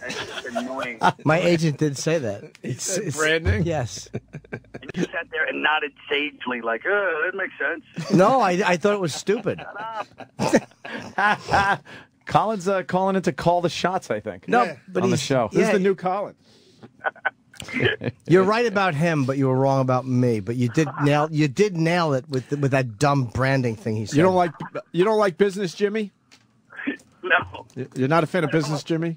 S10: It's just annoying.
S2: My agent did say that. It's
S3: branding?
S2: Yes.
S10: And you sat there and nodded sagely that makes sense.
S2: No, I thought it was stupid.
S1: Colin's calling in to call the shots, I think.
S2: No, but
S1: on the
S2: he's-
S1: show.
S3: This is
S2: yeah.
S3: the new Colin.
S2: You're right about him, but you were wrong about me. But you did nail it with that dumb branding thing he said.
S3: You don't like business, Jimmy?
S10: No,
S3: You're not a fan of business, Jimmy?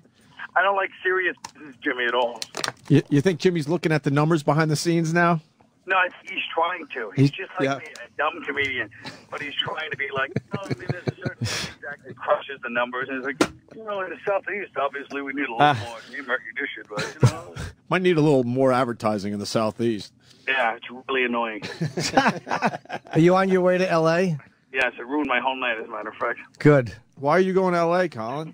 S10: I don't like serious business Jimmy at all.
S3: You think Jimmy's looking at the numbers behind the scenes now?
S10: No, I think he's trying to. He's just like
S3: yeah.
S10: me, a dumb comedian, but he's trying to be like, there's a certain thing exactly crushes the numbers, and it's like, in the Southeast, obviously, we need a little more name recognition, but
S3: Might need a little more advertising in the Southeast.
S10: yeah, it's really annoying.
S2: Are you on your way to L.A.?
S10: Yes, it ruined my whole night, as a matter of fact.
S2: Good.
S3: Why are you going to L.A., Colin?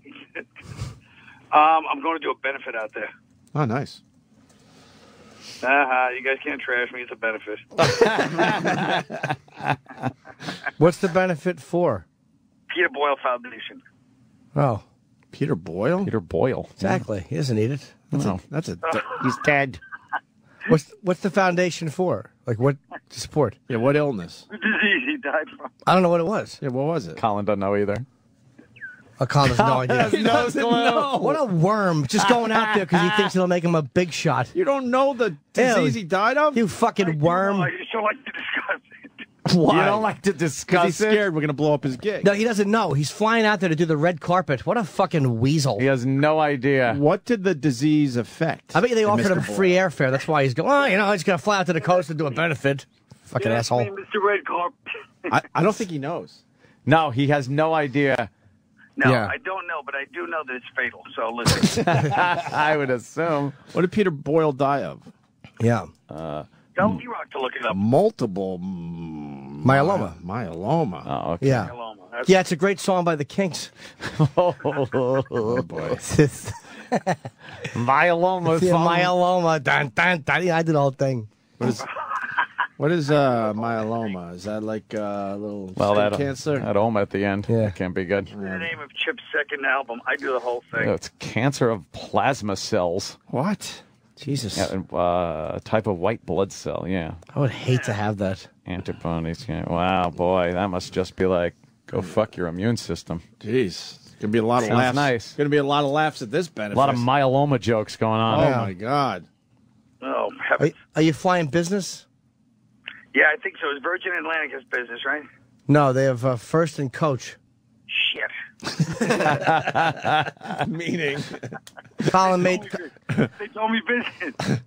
S10: I'm going to do a benefit out there.
S3: Oh, nice.
S10: You guys can't trash me. It's a benefit.
S2: What's the benefit for?
S10: Peter Boyle Foundation.
S2: Oh,
S3: Peter Boyle?
S1: Peter Boyle.
S2: exactly. He doesn't need it.
S3: That's a
S1: He's dead.
S2: What's the foundation for? Like what to support?
S3: yeah. What illness?
S10: The disease he died from.
S2: I don't know what it was.
S3: Yeah, what was it?
S1: Colin doesn't know either.
S2: Colin has no idea.
S1: He doesn't know.
S2: What a worm! Just going out there because he thinks it'll make him a big shot.
S3: You don't know the disease he died of?
S2: You fucking worm!
S10: I just don't like to discuss it.
S1: You don't like to
S3: 'Cause
S1: discuss
S3: he's
S1: it?
S3: scared we're going to blow up his gig.
S2: No, he doesn't know. He's flying out there to do the red carpet. What a fucking weasel!
S1: He has no idea.
S3: What did the disease affect?
S2: I bet they offered
S3: Mr.
S2: him
S3: Boyle?
S2: free airfare. That's why he's going. He's gonna fly out to the coast and do a benefit. Fucking
S10: Yes,
S2: asshole.
S10: me, Mr. Red Carpet.
S3: I don't think he knows.
S1: No, he has no idea.
S10: No,
S2: Yeah.
S10: I don't know, but I do know that it's fatal. So listen,
S1: I would assume.
S3: What did Peter Boyle die of?
S2: Yeah,
S10: tell D-Rock to look it up.
S3: Multiple
S2: myeloma.
S3: Myeloma.
S1: Oh, okay.
S2: Yeah,
S10: Myeloma. That's
S2: yeah. It's a great song by the Kinks.
S1: Oh, boy. Myeloma.
S2: Yeah,
S1: phone.
S2: myeloma. Dun, dun, dun. Yeah, I did the whole thing.
S3: What is myeloma? Is that like a little
S1: Well,
S3: skin
S1: that
S3: cancer?
S1: That home at the end.
S2: Yeah.
S1: That can't be good.
S10: the name of Chip's second album. I do the whole thing.
S1: It's cancer of plasma cells.
S3: What?
S2: Jesus,
S1: Yeah, a type of white blood cell. Yeah.
S2: I would hate to have that.
S1: Antibodies. Yeah. Wow, boy, that must just be like, go fuck your immune system.
S3: Jeez. Gonna be a lot of
S1: Sounds
S3: laughs.
S1: nice.
S3: Gonna be a lot of laughs at this
S1: A
S3: benefit.
S1: lot of myeloma jokes going on.
S3: Oh my God.
S10: Oh, heavens.
S2: Are you flying business?
S10: Yeah, I think so. It's Virgin Atlantic has business, right?
S2: No, they have First and Coach.
S10: Shit.
S3: Meaning,
S2: Colin made.
S10: They told me business.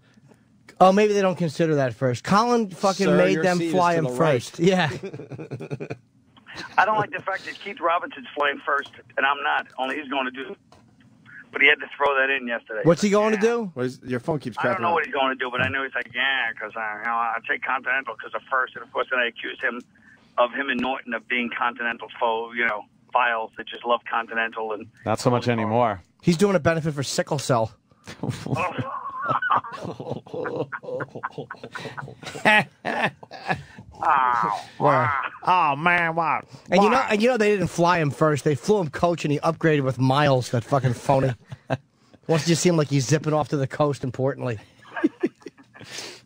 S2: Oh, maybe they don't consider that first. Colin fucking
S3: Sir,
S2: made
S3: your
S2: them
S3: seat is
S2: fly
S3: to
S2: him
S3: the right.
S2: first. Yeah.
S10: I don't like the fact that Keith Robinson's flying first, and I'm not. Only he's going to do. But he had to throw that in yesterday.
S2: What's he going to do?
S3: Your phone keeps
S10: I don't
S3: crapping
S10: know
S3: out.
S10: what he's going to do, but I know he's like, yeah, because I take Continental because of first, and of course then I accused him and Norton of being Continental files that just love Continental and
S1: Not so much anymore.
S2: He's doing a benefit for sickle cell.
S1: Oh man, wow.
S2: And you know they didn't fly him first. They flew him coach, and he upgraded with miles. That fucking phony. Wants to just seem like he's zipping off to the coast. Importantly,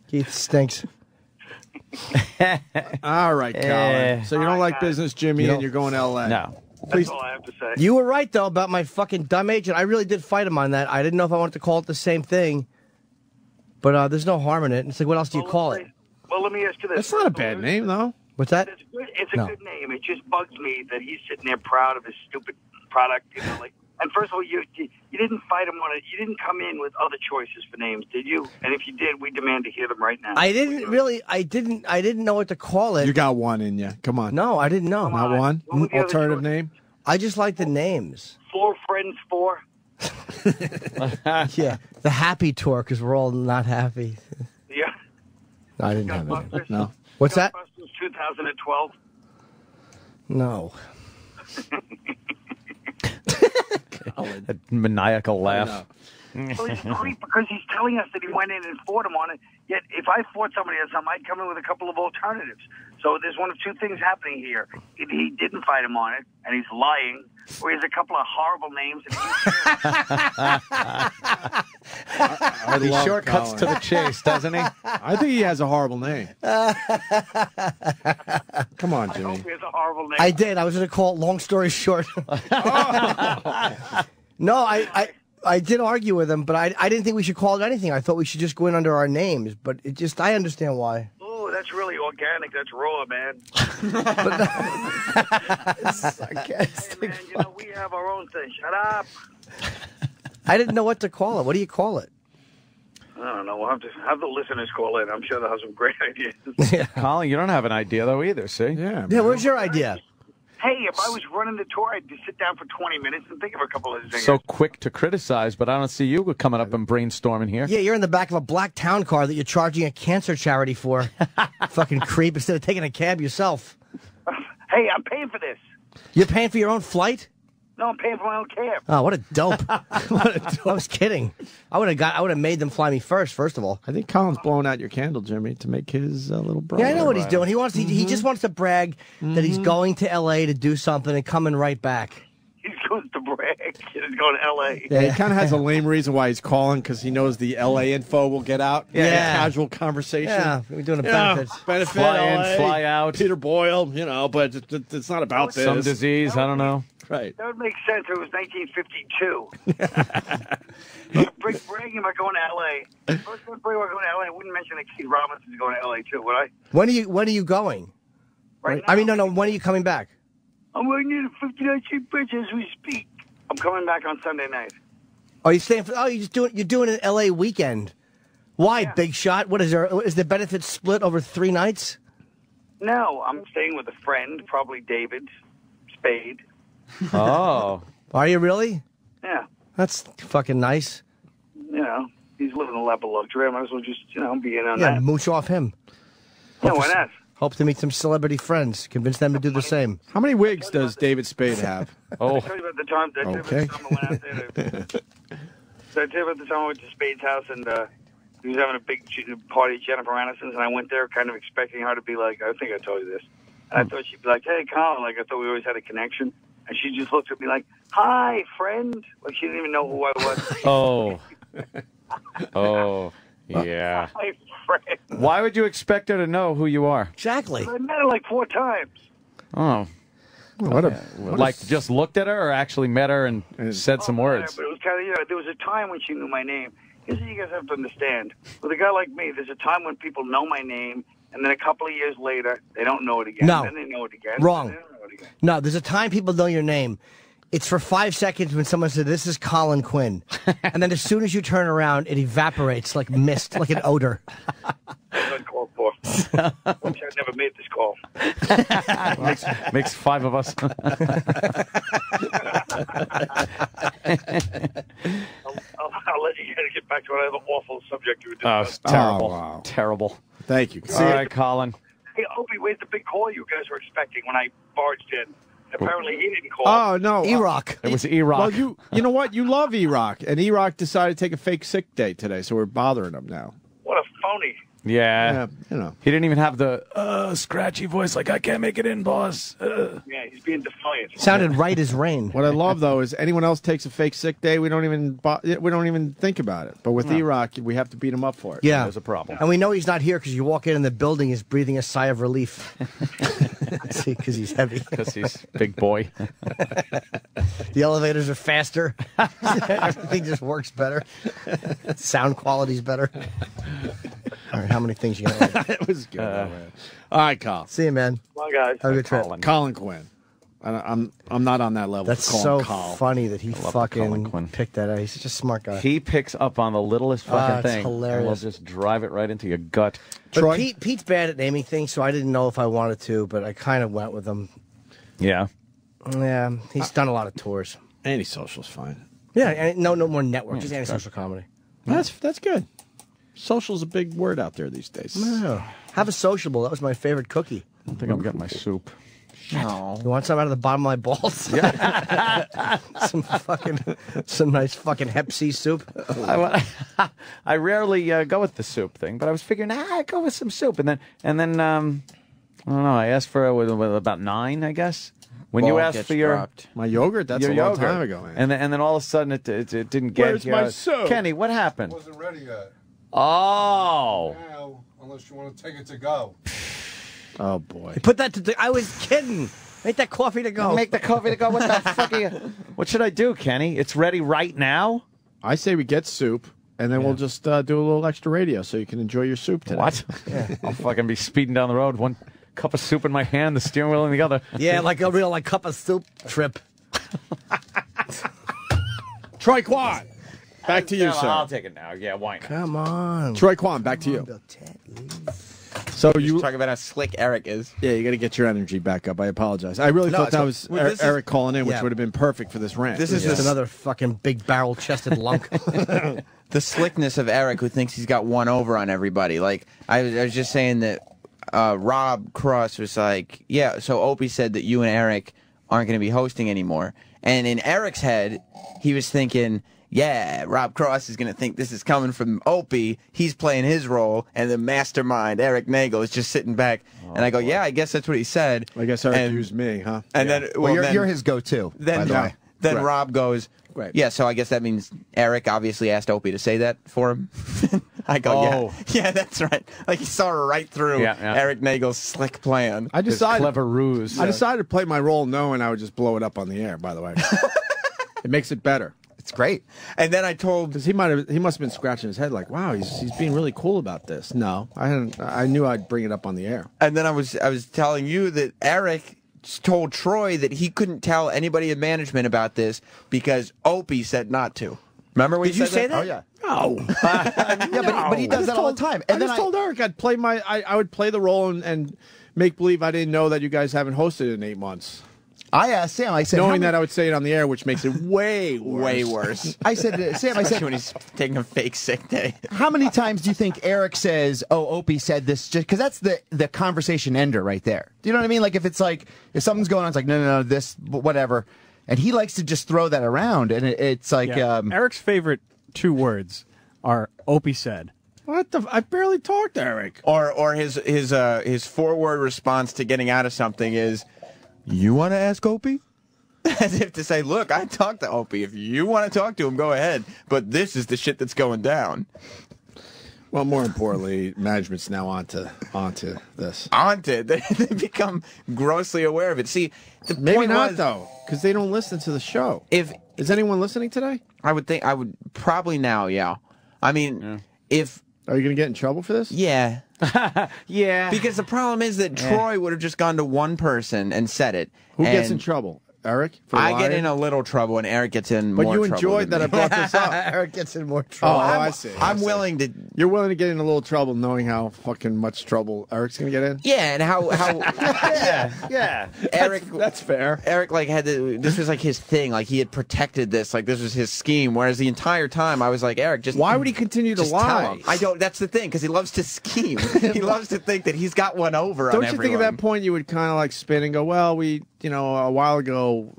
S2: Keith stinks.
S3: All right, Colin. So you don't like business, Jimmy, and you're going to L.A.
S1: No.
S3: Please.
S10: That's all I have to say.
S2: You were right though about my fucking dumb agent. I really did fight him on that. I didn't know if I wanted to call it the same thing, but there's no harm in it. It's like, what else do you call it?
S10: Well, let me ask you this.
S3: That's not a bad name, though.
S2: What's that?
S10: It's a good name. It just bugs me that he's sitting there proud of his stupid product. And first of all, you didn't fight him on it. You didn't come in with other choices for names, did you? And if you did, we demand to hear them right now.
S2: I didn't really. I didn't know what to call it.
S3: You got one in you. Come on.
S2: No, I didn't know.
S3: Not one?
S10: What were the other
S3: Alternative
S10: choices?
S3: name?
S2: I just like the names.
S10: 4 Friends 4.
S2: Yeah, the Happy Tour because we're all not happy.
S10: Yeah.
S2: No, I didn't have it.
S10: Ghostbusters.
S2: No. What's that?
S10: Ghostbusters 2012.
S2: No.
S1: A maniacal laugh.
S10: Well, he's a creep because he's telling us that he went in and fought him on it. Yet, if I fought somebody on something, I'd come in with a couple of alternatives. So there's one of two things happening here. Either he didn't fight him on it, and he's lying, or he has a couple of horrible names. And
S1: He shortcuts to the chase, doesn't he?
S3: I think he has a horrible name. Come on,
S10: I
S3: Jimmy.
S10: hope he has a horrible name.
S2: I did. I was going to call it long story short. No, I did argue with him, but I didn't think we should call it anything. I thought we should just go in under our names, but it just, I understand why.
S10: Oh, that's really organic. That's raw, man.
S2: Sarcastic.
S10: Hey, man, we have our own thing. Shut up.
S2: I didn't know what to call it. What do you call it?
S10: I don't know. We'll have to have the listeners call in. I'm sure they'll have some great ideas.
S1: Colin, you don't have an idea, though, either, see?
S3: Yeah.
S2: Yeah, where's your idea?
S10: Hey, if I was running the tour, I'd just sit down for 20 minutes and think of a couple of things.
S1: So quick to criticize, but I don't see you coming up and brainstorming here.
S2: Yeah, you're in the back of a black town car that you're charging a cancer charity for. Fucking creep, instead of taking a cab yourself.
S10: Hey, I'm paying for this.
S2: You're paying for your own flight?
S10: No, I'm paying for my own cab.
S2: Oh, what a dope. What a dope. I was kidding. I would have made them fly me first of all.
S3: I think Colin's blowing out your candle, Jimmy, to make his little brother.
S2: Yeah, I know what he's doing. He just wants to brag that he's going to L.A. to do something and coming right back.
S10: He's going to brag. He's going to L.A.
S3: Yeah, he kind of has a lame reason why he's calling, because he knows the L.A. info will get out.
S2: Yeah.
S3: Casual conversation.
S2: Yeah, we're doing a benefit.
S3: Benefit,
S1: Fly in,
S3: LA,
S1: fly out.
S3: Peter Boyle, but it's not about this.
S1: Some disease, I don't know.
S3: Right.
S10: That would make sense if it was 1952. Bragging about going to L.A. First time bragging about going to L.A., I wouldn't mention that Keith Robinson's going to L.A. too, would I?
S2: When are you going?
S10: Right
S2: I mean,
S10: now.
S2: no. When are you coming back?
S10: I'm waiting at the 59th Street Bridge as we speak. I'm coming back on Sunday night.
S2: Oh, you're staying for? Oh, you're doing an L.A. weekend. Why, big shot? What is there? Is the benefit split over 3 nights?
S10: No, I'm staying with a friend, probably David Spade.
S1: Oh.
S2: Are you really?
S10: Yeah.
S2: That's fucking nice.
S10: He's living a level of luxury. I might as well just, be in on
S2: Yeah,
S10: that.
S2: mooch off him.
S10: Yeah, why not?
S2: Hope to meet some celebrity friends. Convince them to do the same.
S3: How many wigs does David Spade have?
S10: Did I tell you about the time, I went out there did I tell you about the time I went to Spade's house and he was having a big party at Jennifer Aniston's, and I went there kind of expecting her to be like, I think I told you this. And I thought she'd be like, hey, Colin, I thought we always had a connection. And she just looked at me like, hi, friend. Like she didn't even know who I was.
S1: Oh, yeah.
S10: Hi, friend.
S1: Why would you expect her to know who you are?
S2: Exactly.
S10: I met her like 4 times.
S1: Oh. Just looked at her or actually met her and said some words?
S10: Yeah, but it was kind of, there was a time when she knew my name. Here's what you guys have to understand. With a guy like me, there's a time when people know my name, and then a couple of years later, they don't know it again.
S2: No.
S10: Then they know it again.
S2: Wrong.
S10: Then they don't know it again.
S2: No, there's a time people know your name. It's for 5 seconds when someone said, "This is Colin Quinn," and then as soon as you turn around, it evaporates like mist, like an odor.
S10: Uncalled for. Wish I'd never made this call.
S1: Makes 5 of us.
S10: I'll let you get back to another awful subject you were
S1: Oh,
S10: discussing.
S1: it's terrible.
S3: Oh, wow.
S1: Terrible.
S3: Thank you.
S1: All right, Colin.
S10: Hey, Opie, where's the big call you guys were expecting when I barged in? Apparently he didn't call.
S3: Oh, no.
S2: E-Rock.
S1: It was E-Rock.
S3: Well, you know what? You love E-Rock. And E-Rock decided to take a fake sick day today, so we're bothering him now.
S10: What a phony.
S1: Yeah.
S3: You know.
S1: He didn't even have the scratchy voice like, I can't make it in, boss.
S10: Yeah, he's being defiant.
S2: Sounded right as rain.
S3: What I love though is anyone else takes a fake sick day, we don't even think about it. But with E-Rock, we have to beat him up for it.
S2: Yeah.
S1: There's a problem.
S2: And we know he's not here because you walk in and the building is breathing a sigh of relief. See, because he's heavy.
S1: Because he's big boy.
S2: The elevators are faster. Everything just works better. Sound quality's better. All right, how many things you got?
S3: It was good. Man. All right, Kyle.
S2: See you, man.
S10: Bye, guys.
S2: Have a good trip.
S3: Colin Quinn. I'm not on that level.
S2: That's
S3: for calling
S2: so
S3: Kyle.
S2: funny that he
S1: love Colin Quinn.
S2: fucking picked that out. He's such a smart guy.
S1: He picks up on the littlest fucking
S2: it's
S1: thing.
S2: hilarious.
S1: And will just drive it right into your gut.
S2: But
S3: Troy?
S2: Pete's bad at naming things, so I didn't know if I wanted to, but I kind of went with him.
S1: Yeah.
S2: Yeah, he's done a lot of tours.
S3: Antisocial's fine.
S2: Yeah, and no more network, just antisocial comedy.
S3: That's good. Social's a big word out there these days.
S2: Yeah. Have a sociable. That was my favorite cookie.
S1: I think I'm getting my soup.
S7: No.
S2: You want some out of the bottom of my balls? Yeah. some nice fucking Hep C soup.
S1: I rarely go with the soup thing, but I was figuring, go with some soup, and then I don't know. I asked for with about 9, I guess. When you
S7: Ball
S1: asked
S7: gets
S1: for your
S7: dropped.
S3: My yogurt, that's
S1: your
S3: a long
S1: yogurt.
S3: time ago, man.
S1: and then all of a sudden it didn't get
S3: Where's
S1: here.
S3: my soup?
S1: Kenny, what happened?
S5: Wasn't ready yet.
S1: Oh.
S5: Now, unless you want to take it to go.
S3: Oh, boy.
S2: Put that to. I was kidding. Make that coffee to go.
S1: Make the coffee to go. What the fuck are you? What should I do, Kenny? It's ready right now.
S3: I say we get soup, and then we'll just do a little extra radio so you can enjoy your soup today.
S1: What? I'll fucking be speeding down the road, one cup of soup in my hand, the steering wheel in the other.
S2: Yeah, like a real cup of soup trip.
S3: Troy Kwan, back to you, sir.
S1: I'll take it now. Yeah, why not?
S2: Come on.
S3: Troy Kwan, back to you. So you
S7: Talk about how slick Eric is.
S3: Yeah, you got to get your energy back up. I apologize. I really thought that was Eric calling in, which
S2: Yeah.
S3: would have been perfect for this rant.
S7: This is
S2: Just another fucking big barrel-chested lunk.
S7: The slickness of Eric, who thinks he's got one over on everybody. Like I was just saying that Rob Cross was like, yeah. So Opie said that you and Eric aren't going to be hosting anymore, and in Eric's head, he was thinking, yeah, Rob Cross is going to think this is coming from Opie. He's playing his role, and the mastermind, Eric Nagel, is just sitting back. And I go, yeah, I guess that's what he said.
S3: I guess Eric used me, huh?
S7: And then,
S9: Well,
S7: then,
S9: you're his go-to, by
S7: then,
S9: the way.
S7: then
S3: Right.
S7: Rob goes,
S3: Right.
S7: yeah, so I guess that means Eric obviously asked Opie to say that for him. I go, yeah, that's right. Like he saw right through Eric Nagel's slick plan.
S3: I decided
S1: clever ruse.
S3: I decided to play my role knowing I would just blow it up on the air. By the way, it makes it better.
S9: It's great.
S7: And then I told,
S3: Because he must have been scratching his head like, wow, he's being really cool about this. No, I knew I'd bring it up on the air.
S7: and then I was telling you that Eric told Troy that he couldn't tell anybody in management about this because Opie said not to. Remember when
S2: Did you say that?
S9: Oh, yeah.
S3: No,
S9: Yeah, but he does that all the time.
S3: I just told Eric I'd play I would play the role and make believe I didn't know that you guys haven't hosted in 8 months.
S9: I asked Sam, I said,
S3: Knowing that I would say it on the air, which makes it way worse.
S7: Way worse.
S9: I said, Sam, I
S7: Especially
S9: said,
S7: when he's taking a fake sick day.
S9: how many times do you think Eric says, "Oh, Opie said this"? Just because that's the conversation ender right there. Do you know what I mean? Like if it's like if something's going on, it's like no, this whatever, and he likes to just throw that around, and it's like
S4: Eric's favorite 2 words are Opie said.
S3: What the? I barely talked to Eric.
S7: Or his 4-word response to getting out of something is, "You want to ask Opie?" As if to say, "Look, I talked to Opie. If you want to talk to him, go ahead. But this is the shit that's going down."
S3: Well, more importantly, management's now onto this.
S7: Onto they become grossly aware of it. See, the
S3: Maybe
S7: point
S3: not
S7: was,
S3: though, because they don't listen to the show.
S7: If
S3: Is anyone listening today?
S7: I would probably now, yeah. I mean, if
S3: Are you going to get in trouble for this?
S7: yeah.
S1: Yeah.
S7: Because the problem is that Troy would have just gone to one person and said it.
S3: Who gets
S7: and
S3: in trouble? Eric?
S7: I get in a little trouble, and Eric gets in
S3: but
S7: more
S3: you
S7: trouble.
S3: enjoyed that I brought this up.
S2: Eric gets in more trouble.
S3: I see.
S7: I'm willing to.
S3: You're willing to get in a little trouble, knowing how fucking much trouble Eric's gonna get in.
S7: Yeah, and how
S1: Yeah.
S7: Eric.
S3: That's fair.
S7: Eric had to. This was like his thing. Like he had protected this. Like this was his scheme. Whereas the entire time I was like, Eric, just
S3: why would he continue to
S7: just
S3: lie?
S7: tell him. I don't. That's the thing because he loves to scheme. He loves to think that he's got one over.
S3: Don't
S7: on
S3: you think at that point you would kind of like spin and go, well, we, a while ago,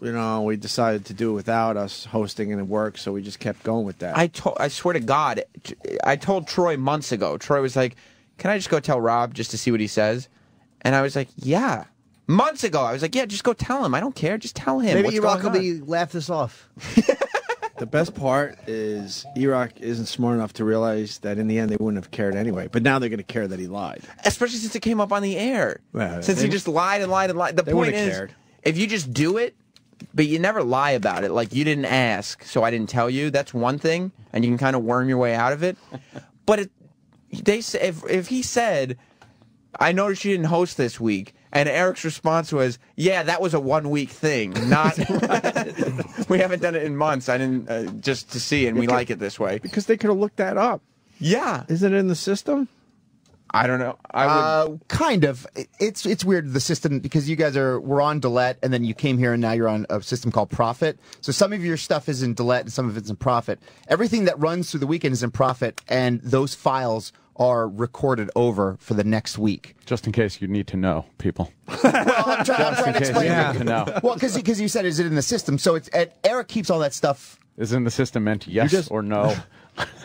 S3: we decided to do it without us hosting and it worked, so we just kept going with that.
S7: I swear to God, I told Troy months ago. Troy was like, "Can I just go tell Rob just to see what he says?" And I was like, "Yeah." Months ago, I was like, "Yeah, just go tell him. I don't care. Just tell him."
S2: Maybe E-Rock will laugh this off.
S3: The best part is E-Rock isn't smart enough to realize that in the end they wouldn't have cared anyway. But now they're going to care that he lied.
S7: Especially since it came up on the air. Since he just lied and lied and lied. The point is,
S3: cared.
S7: if you just do it, but you never lie about it, like you didn't ask, so I didn't tell you, that's one thing, and you can kind of worm your way out of it. But if he said, "I noticed you didn't host this week," and Eric's response was, "Yeah, that was a 1 week thing. Not we haven't done it in months. I didn't just to see, and we like it this way."
S3: Because they could have looked that up.
S7: Yeah,
S3: isn't it in the system?
S7: I don't know. I would
S9: kind of. It's weird, the system, because you guys were on Delete, and then you came here, and now you're on a system called Profit. So some of your stuff is in Delete, and some of it's in Profit. Everything that runs through the weekend is in Profit, and those files are recorded over for the next week.
S11: Just in case you need to know, people.
S9: Well, I'm trying to explain
S11: you need to know.
S9: Well, because you said, is it in the system? So Eric keeps all that stuff.
S11: Is in the system meant yes or no?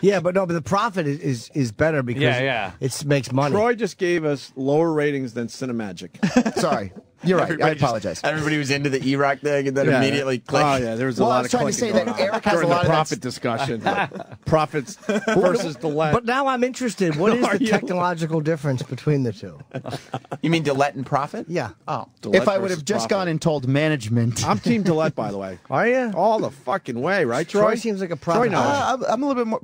S2: Yeah, but the profit is better because it makes money.
S3: Troy just gave us lower ratings than Cinemagic.
S9: Sorry. You're right. I apologize.
S7: Everybody was into the E-Rock thing and then immediately clicked.
S3: Oh, yeah. There was a lot of clicking.
S9: I was trying to say that Eric has a lot
S3: the
S9: of
S3: profit discussion. Profits versus Delete.
S2: But now I'm interested. What is the technological difference between the two?
S7: You mean Delete and Profit?
S2: Yeah.
S7: Oh.
S9: If I would have just gone and told management.
S3: I'm Team Delete, by the way.
S2: Are you?
S3: All the fucking way, right, Troy?
S2: Troy seems like a profit.
S9: I'm a little bit more.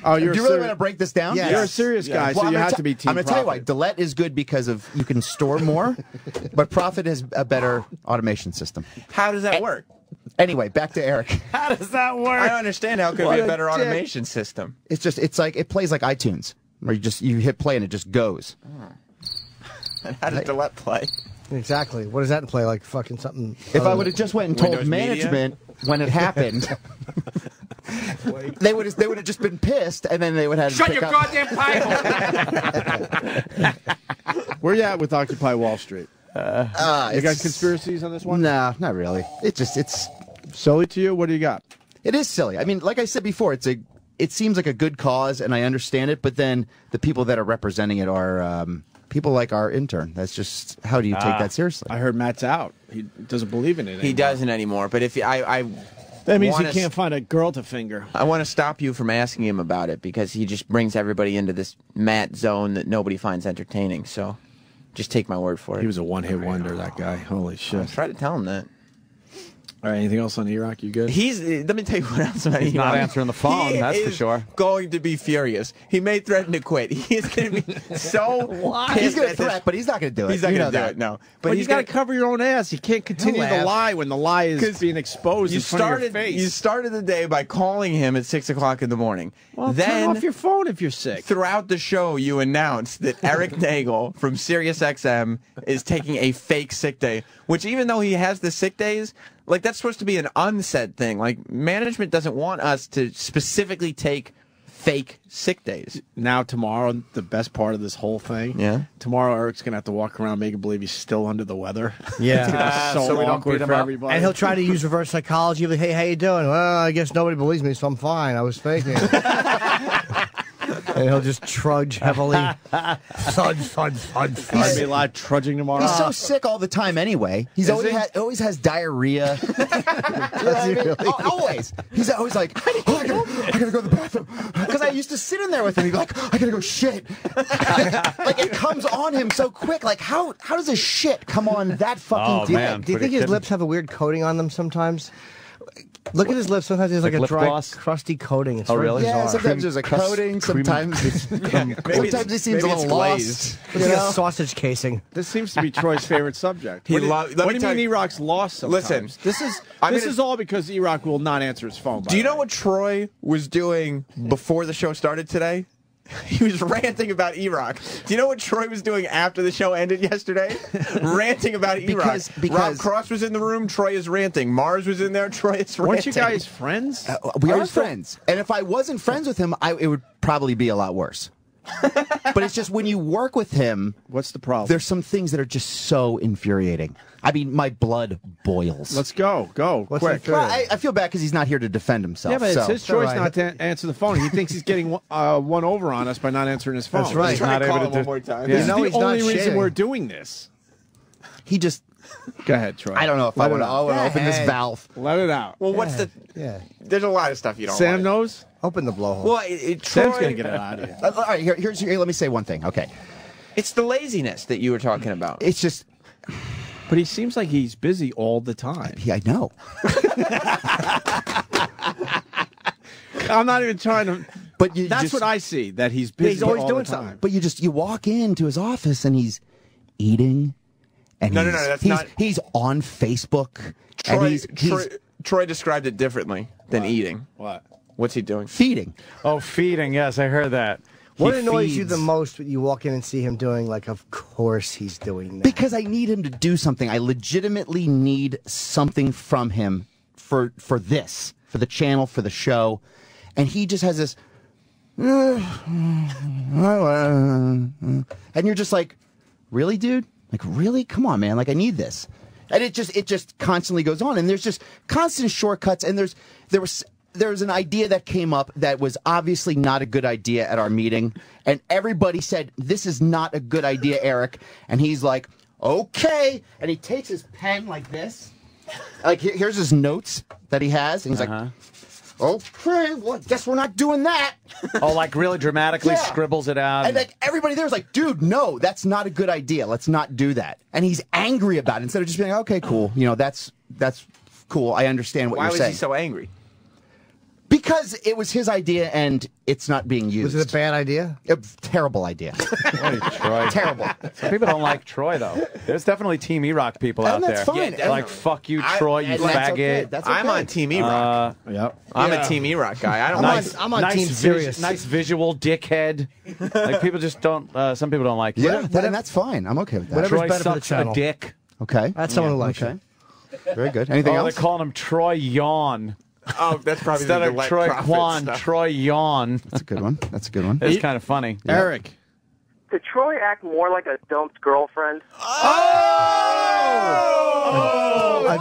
S3: Oh,
S9: do you really want to break this down?
S2: Yeah.
S3: You're a serious guy, so you have to be Team
S9: I'm going to tell you why. Delete is good because of you can store more, but Profit has a better automation system.
S7: How does that work?
S9: Anyway, back to Eric.
S1: How does that work?
S7: I don't understand how it could be a better automation system.
S9: It's like it plays like iTunes, where you hit play and it just goes.
S7: And how does Delete play?
S2: Exactly. What does that play like? Fucking something.
S9: If I would have just went and told
S7: Windows
S9: management when it happened, they would have just been pissed, and then they would have
S1: Shut your goddamn pipe!
S3: Where you at with Occupy Wall Street? You got conspiracies on this one?
S9: No, not really. It's
S3: silly to you. What do you got?
S9: It is silly. I mean, like I said before, it seems like a good cause, and I understand it. But then the people that are representing it are people like our intern. That's just, how do you take that seriously?
S3: I heard Matt's out. He doesn't believe in it anymore.
S7: He doesn't anymore. But if
S3: that means he can't find a girl to finger.
S7: I want to stop you from asking him about it because he just brings everybody into this Matt zone that nobody finds entertaining. So just take my word for it.
S3: He was a one-hit wonder, that guy. Holy shit.
S7: Try to tell him that.
S3: All right, anything else on E-Rock? You good?
S7: Let me tell you what else about
S11: He's
S7: E-Rock.
S11: not answering the phone, that's for sure.
S7: Going to be furious. He may threaten to quit. He's going to be so pissed.
S9: He's going to threat, but he's not going to do it.
S7: He's not going to do it, no.
S3: But he's got to cover your own ass. You can't continue to lie when the lie is being exposed in front of your face.
S7: You started the day by calling him at 6 o'clock in the morning.
S3: Well,
S7: then,
S3: turn off your phone if you're sick.
S7: Throughout the show, you announced that Eric Nagel from SiriusXM is taking a fake sick day, which even though he has the sick days, like, that's supposed to be an unsaid thing. Like, management doesn't want us to specifically take fake sick days.
S3: Now, tomorrow, the best part of this whole thing.
S7: Yeah.
S3: Tomorrow, Eric's going to have to walk around making believe he's still under the weather.
S2: Yeah.
S3: It's going to be so
S1: we don't
S3: awkward
S1: beat him
S3: for
S1: up.
S3: everybody.
S2: And he'll try to use reverse psychology. Like, hey, how you doing? Well, I guess nobody believes me, so I'm fine. I was faking it. And he'll just trudge heavily. Thud, thud, thud, thud.
S3: There'll be a lot of trudging tomorrow.
S9: He's so sick all the time anyway. He's always has diarrhea. You know what I mean? Always. He's always like, oh, I gotta go to the bathroom. Because I used to sit in there with him. He'd be like, I gotta go shit. Like, it comes on him so quick. Like, how does a shit come on that fucking deep?
S11: Man,
S2: Do you think his lips have a weird coating on them sometimes? Look at his lips. Sometimes there's like a
S1: lip
S2: dry,
S1: gloss?
S2: crusty coating. It's
S1: Oh,
S2: very
S1: really?
S9: Yeah,
S2: bizarre.
S9: sometimes there's a coating. Sometimes sometimes he seems a little lost.
S2: Look at his sausage casing.
S3: This seems to be Troy's favorite subject.
S7: He
S3: What do you mean E-Rock's lost sometimes?
S7: Listen,
S3: this is all because E-Rock will not answer his phone.
S7: Do you know what Troy was doing before the show started today? He was ranting about E-Rock. Do you know what Troy was doing after the show ended yesterday? Ranting about E-Rock.
S9: Because
S7: Rob Cross was in the room, Troy is ranting. Mars was in there, Troy is ranting.
S3: Weren't you guys friends?
S9: We are friends. And if I wasn't friends with him, it would probably be a lot worse. But it's just when you work with him,
S3: what's the problem?
S9: There's some things that are just so infuriating. I mean, my blood boils.
S3: Let's go. Quick.
S9: Well, I feel bad because he's not here to defend himself.
S3: Yeah, but it's
S9: so.
S3: his choice not to answer the phone. He thinks he's getting one over on us by not answering his phone.
S2: That's right.
S3: He's
S7: Try
S3: not
S7: to call
S3: able
S7: him
S3: to
S7: one more time.
S3: This
S2: You know
S3: is
S2: he's
S3: the
S2: not
S3: only reason
S2: shitting.
S3: we're doing this.
S9: He just.
S3: Go ahead, Troy.
S9: I don't know if I want to open this valve.
S3: Let it out.
S7: Well, what's the...
S2: Yeah.
S7: There's a lot of stuff you don't
S3: Sam
S7: like.
S3: knows?
S2: Open the blowhole.
S7: Well,
S3: Sam's
S7: Troy,
S3: going to get it out of here.
S9: All right, here, let me say one thing. Okay.
S7: it's the laziness that you were talking about.
S9: It's just.
S3: But he seems like he's busy all the time.
S9: Yeah, I know.
S3: I'm not even trying to.
S9: But
S3: that's what I see, that he's busy
S2: he's always
S3: all
S2: doing
S3: the time.
S2: something.
S9: But you walk into his office and he's eating. And
S7: No,
S9: he's,
S7: that's not...
S9: He's on Facebook.
S7: Troy,
S9: and
S7: Troy described it differently than eating.
S3: What?
S7: What's he doing?
S9: feeding.
S1: Oh, feeding. Yes, I heard that.
S2: What
S9: He
S2: annoys you
S9: feeds.
S2: the most when you walk in and see him doing, like, of course he's doing that?
S9: Because I need him to do something. I legitimately need something from him for this, for the channel, for the show. And he just has this, and you're just like, really, dude? Like, really? Come on, man. Like, I need this. And it just constantly goes on. And there's just constant shortcuts. And there was an idea that came up that was obviously not a good idea at our meeting. And everybody said, this is not a good idea, Eric. And he's like, okay. And he takes his pen like this. Like, here's his notes that he has. And he's like, okay, well, I guess we're not doing that.
S1: Oh, like really dramatically
S9: Yeah.
S1: scribbles it out.
S9: And like everybody there's like, dude, no, that's not a good idea. Let's not do that. And he's angry about it instead of just being like, okay, cool. You know, that's cool. I understand what
S7: Why
S9: you're
S7: was
S9: saying.
S7: he so angry?
S9: Because it was his idea and it's not being used.
S2: Was it a bad idea?
S9: A terrible idea.
S1: Troy.
S9: Terrible.
S1: Some people don't like Troy, though. There's definitely Team E-Rock people out
S9: And that's
S1: there.
S9: fine.
S7: Yeah,
S1: Like, fuck you, Troy, you
S9: And that's
S1: faggot.
S9: okay. That's okay.
S7: I'm on Team E-Rock.
S3: Yep.
S7: I'm a Team E-Rock guy. I don't like...
S2: I'm on Team Serious.
S1: Nice visual, dickhead. Like, people just don't, some people don't like you.
S9: Yeah, and that's fine. I'm okay with that.
S2: Whatever's
S1: Troy
S2: better for the
S1: sucks
S2: channel.
S1: a dick.
S9: Okay.
S2: That's someone who likes
S9: Okay.
S2: you.
S9: Very good. Anything
S1: Oh,
S9: else?
S1: they're calling him Troy Yawn.
S7: Oh, that's probably
S1: Instead
S7: the
S1: of
S7: Let
S1: Troy
S7: Profit
S1: Quan,
S7: stuff.
S1: Troy Yawn.
S9: That's a good one. That's a good one.
S1: It's kind of funny.
S3: Eric.
S10: Did Troy act more like a dumped girlfriend?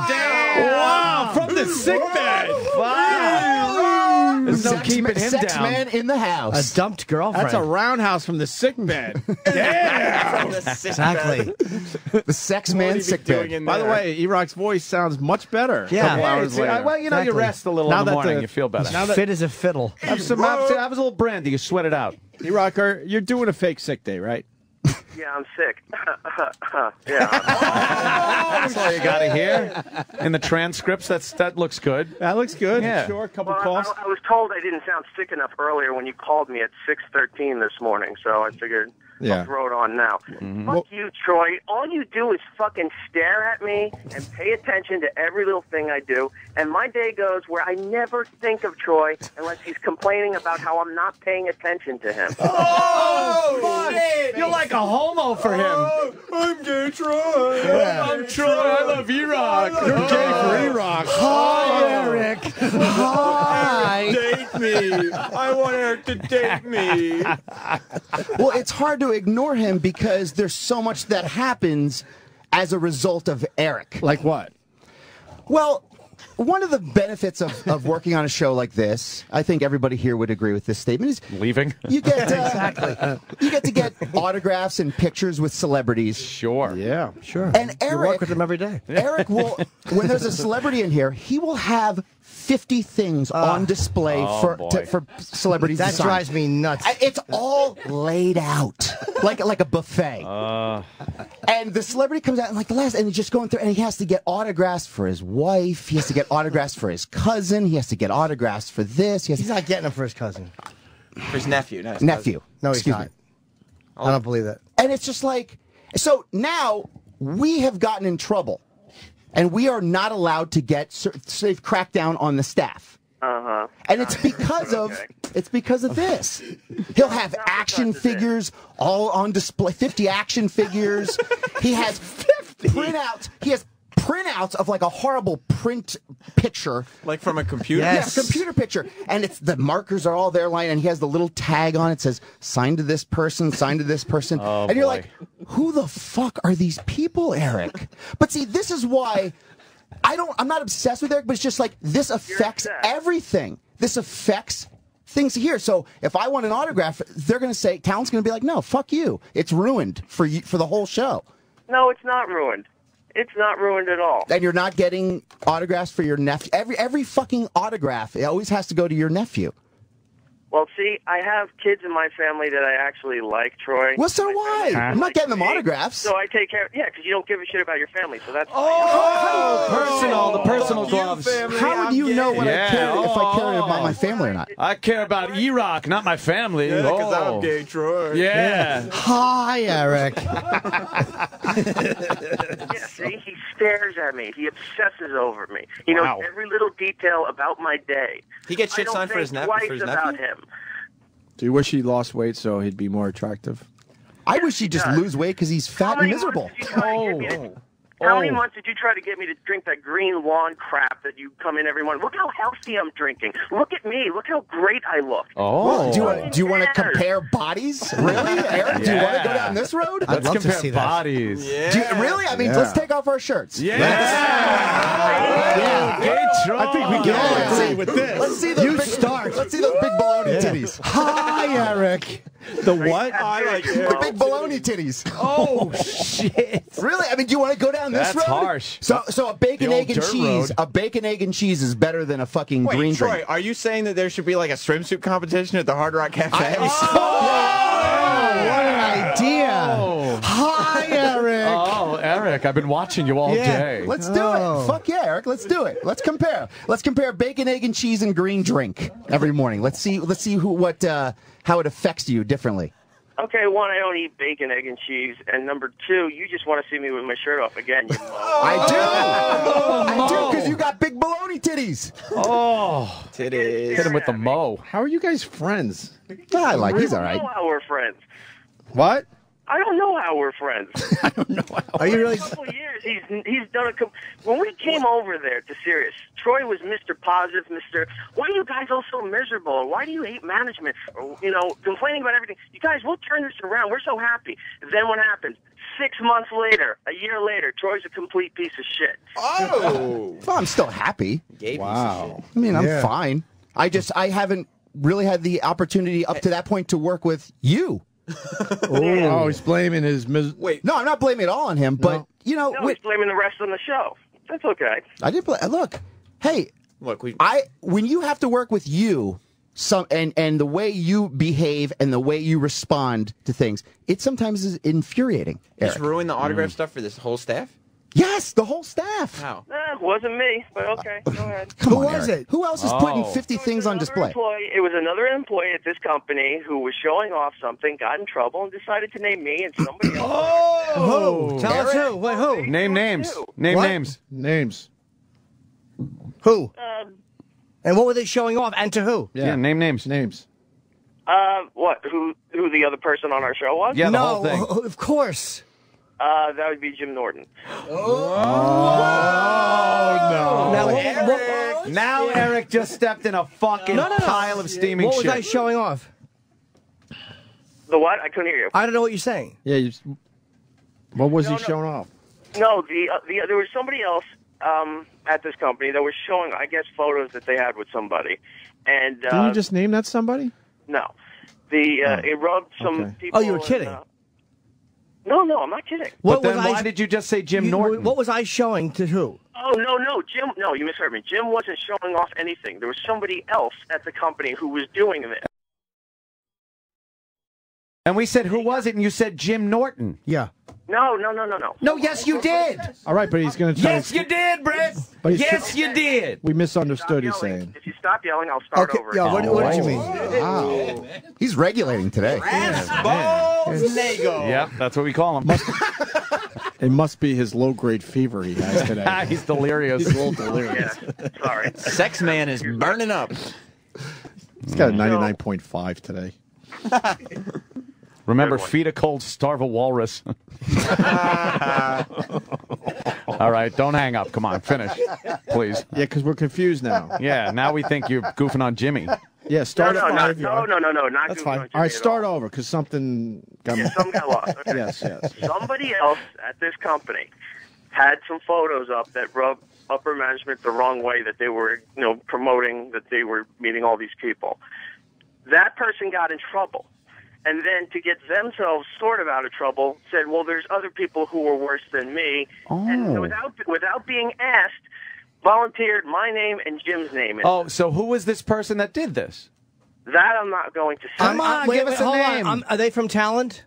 S1: Wow, from the sick bed. Wow. There's no keeping him
S9: Sex
S1: down.
S9: man in the house.
S2: A dumped girlfriend.
S3: That's a roundhouse from the sick bed. Damn.
S2: Exactly.
S9: The sex man sick bed.
S3: By the way, E-Rock's voice sounds much better.
S2: Yeah.
S3: A couple
S1: Yeah,
S3: hours later.
S1: well, you know, you
S2: Exactly.
S1: rest a little
S3: Now
S1: in the
S3: that
S1: morning,
S3: the-
S1: you feel better.
S3: now that-
S2: Fit as a fiddle.
S1: Have a little brandy, you sweat it out.
S3: E-Rock, you're doing a fake sick day, right?
S10: Yeah, I'm sick. Yeah.
S1: That's all you got to hear. In the transcripts, that looks good.
S3: That looks good.
S1: Yeah.
S3: Sure, a couple
S10: Well,
S3: calls.
S10: I was told I didn't sound sick enough earlier when you called me at 6:13 this morning, so I figured
S3: Yeah.
S10: I'll throw it on now. Fuck you, Troy. All you do is fucking stare at me and pay attention to every little thing I do, and my day goes where I never think of Troy unless he's complaining about how I'm not paying attention to him.
S1: Oh, shit. You're like a homo for him.
S7: I'm gay, Troy.
S1: I'm Troy. I love E-Rock.
S3: You're gay for E-Rock.
S2: Hi, Eric. Hi.
S7: Date me. I want Eric to date me.
S9: Well, it's hard to ignore him because there's so much that happens as a result of Eric.
S3: Like what?
S9: Well, one of the benefits of working on a show like this, I think everybody here would agree with this statement, is
S1: Leaving?
S9: you get you get to get autographs and pictures with celebrities.
S1: Sure.
S3: Yeah.
S2: Sure.
S9: And
S2: You work
S9: Eric,
S2: with him every day.
S9: Eric will, when there's a celebrity in here, he will have 50 things on display for celebrities.
S2: That
S9: to sign.
S2: drives me nuts.
S9: It's all laid out like a buffet. And the celebrity comes out and and he's just going through, and he has to get autographs for his wife. He has to get autographs for his cousin. He has to get autographs for this.
S2: He's not getting them for his cousin.
S7: For his nephew. No, his
S9: nephew.
S7: cousin.
S2: No, he's
S9: Excuse
S2: not.
S9: me.
S2: I don't believe that.
S9: And it's just like, so now we have gotten in trouble, and we are not allowed to get. So they've cracked down on the staff. And it's because of this. He'll have action figures all on display. 50 action figures. He has printouts. He has printouts of like a horrible print picture,
S7: like from a computer.
S9: Yes. Yeah, computer picture, and it's the markers are all there lying, and he has the little tag on it says "Sign to this person, sign to this person," and you're like, "Who the fuck are these people, Eric?" But see, this is why. I'm not obsessed with Eric, but it's just like this affects everything. This affects things here. So if I want an autograph, they're going to say, Talon's going to be like, no, fuck you. It's ruined for you, for the whole show.
S12: No, it's not ruined. It's not ruined at all.
S9: And you're not getting autographs for your nephew. Every fucking autograph, it always has to go to your nephew.
S12: Well, see, I have kids in my family that I actually like, Troy.
S9: Well, so do I. I'm not getting them autographs.
S12: So I take care. Yeah, because you don't give a shit about your family. So that's
S1: the personal gloves.
S9: How would you know what I care if I care about my family or not?
S1: I care about E-Rock, not my family.
S7: Yeah, because I'm gay, Troy.
S1: Yeah.
S2: Hi, Eric.
S12: Yeah, see, he stares at me. He obsesses over me. He knows every little detail about my day.
S7: He gets shit signed for his nephew.
S12: For his about him.
S3: Do you wish he lost weight so he'd be more attractive?
S9: I wish he'd just lose weight because he's fat and miserable.
S12: How many months did you try to get me to drink that green lawn crap that you come in every morning? Look how healthy I'm drinking. Look at me. Look how great I look.
S9: Do you want to compare bodies? Really, Eric? Do you want to go down this road?
S1: Let's compare bodies.
S9: Yeah. Really? I mean, let's take off our shirts.
S1: Yeah.
S3: I think we can all agree with this.
S9: Let's see those Let's see those big baloney titties.
S2: Hi, Eric.
S3: The what?
S9: The big baloney titties.
S1: Oh shit!
S9: Really? I mean, do you want to go down this road?
S1: That's harsh.
S9: So a bacon, egg, and cheese. A bacon, egg, and cheese is better than a fucking green
S7: Troy,
S9: drink.
S7: are you saying that there should be like a swimsuit competition at the Hard Rock Cafe?
S2: What an idea. Hi, Eric.
S1: Oh, Eric, I've been watching you all day.
S9: Let's do it. Fuck yeah, Eric. Let's do it. Let's compare. Let's compare bacon, egg, and cheese and green drink every morning. Let's see how it affects you differently.
S12: Okay, one, I don't eat bacon, egg, and cheese, and number two, you just want to see me with my shirt off again. You
S9: I do, because you got big baloney titties.
S1: Oh,
S7: titties.
S1: Hit him with the mo.
S3: How are you guys friends?
S9: I like. He's all
S12: I
S9: right.
S12: don't know how we're friends.
S3: What?
S12: I don't know how we're friends.
S3: I don't know how.
S2: Are you really?
S12: For a couple of years, he's done when we came over there to Sirius, Troy was Mr. Positive, Mr. Why are you guys all so miserable? Why do you hate management? Or, complaining about everything. You guys, we'll turn this around. We're so happy. Then what happens? 6 months later, a year later, Troy's a complete piece of shit.
S9: Oh, well, I'm still happy.
S3: Wow.
S9: I mean, I'm fine. I haven't really had the opportunity up to that point to work with you.
S3: Oh, he's blaming his.
S9: Wait, no, I'm not blaming it all on him, but
S12: he's blaming the rest on the show. That's okay.
S9: I did look. Hey, when you have to work with you, and the way you behave and the way you respond to things, it sometimes is infuriating.
S7: Just ruin the autograph stuff for this whole staff.
S9: Yes, the whole staff.
S7: How?
S12: It wasn't me, but okay, go ahead.
S9: Who was it? Who else is putting 50 things on display?
S12: It was another employee at this company who was showing off something, got in trouble, and decided to name me and somebody else.
S2: Who? Tell us who. Wait, who?
S1: Name names. Name names.
S3: Names.
S2: Who? And what were they showing off, and to who?
S1: Yeah, name names.
S3: Names.
S12: What? Who the other person on our show was?
S1: Yeah, the whole thing.
S2: Of course.
S12: That would be Jim Norton.
S3: Oh no!
S1: Now Eric just stepped in a fucking pile of steaming
S2: shit.
S1: shit.
S2: What was I showing off?
S12: The what? I couldn't hear you.
S2: I don't know what you're saying.
S3: Yeah, what was he showing off?
S12: No, there was somebody else at this company that was showing, I guess, photos that they had with somebody. And
S3: Didn't you just name that somebody?
S12: No, it rubbed some people.
S2: Oh, you were kidding.
S12: No, I'm not kidding.
S1: But then why did you just say Jim Norton?
S2: What was I showing to who?
S12: Oh, no, Jim. No, you misheard me. Jim wasn't showing off anything. There was somebody else at the company who was doing this.
S1: And we said, who was it? And you said Jim Norton.
S2: Yeah.
S12: No.
S1: No, yes, you did.
S3: All right, but he's going to try.
S1: Yes, you did, Brett.
S3: But
S1: Yes, you did.
S3: We misunderstood. He's saying.
S12: If you stop yelling, I'll start over.
S2: Yeah, what did you mean?
S9: Wow. He's regulating today.
S11: Yep, that's what we call him.
S3: It must be his low-grade fever he has today.
S11: He's delirious.
S3: He's a little delirious.
S12: Yeah, sorry.
S7: Sex man is burning up.
S3: He's got a 99.5 today.
S11: Remember, feed a cold, starve a walrus. All right, don't hang up. Come on, finish, please.
S3: Yeah, because we're confused now.
S11: Yeah, now we think you're goofing on Jimmy.
S3: Yeah, start at 5.
S12: No, not
S3: That's
S12: goofing
S3: fine.
S12: on
S3: All right,
S12: Jimmy at
S3: start over because something got.
S12: Something got lost. Okay.
S3: Yes.
S12: Somebody else at this company had some photos up that rubbed upper management the wrong way, that they were, promoting that they were meeting all these people. That person got in trouble. And then to get themselves sort of out of trouble, said, well, there's other people who are worse than me.
S1: Oh.
S12: And without being asked, volunteered my name and Jim's name.
S1: Oh, so who was this person that did this?
S12: That I'm not going to say.
S1: Come on, give us a name.
S2: Are they from talent?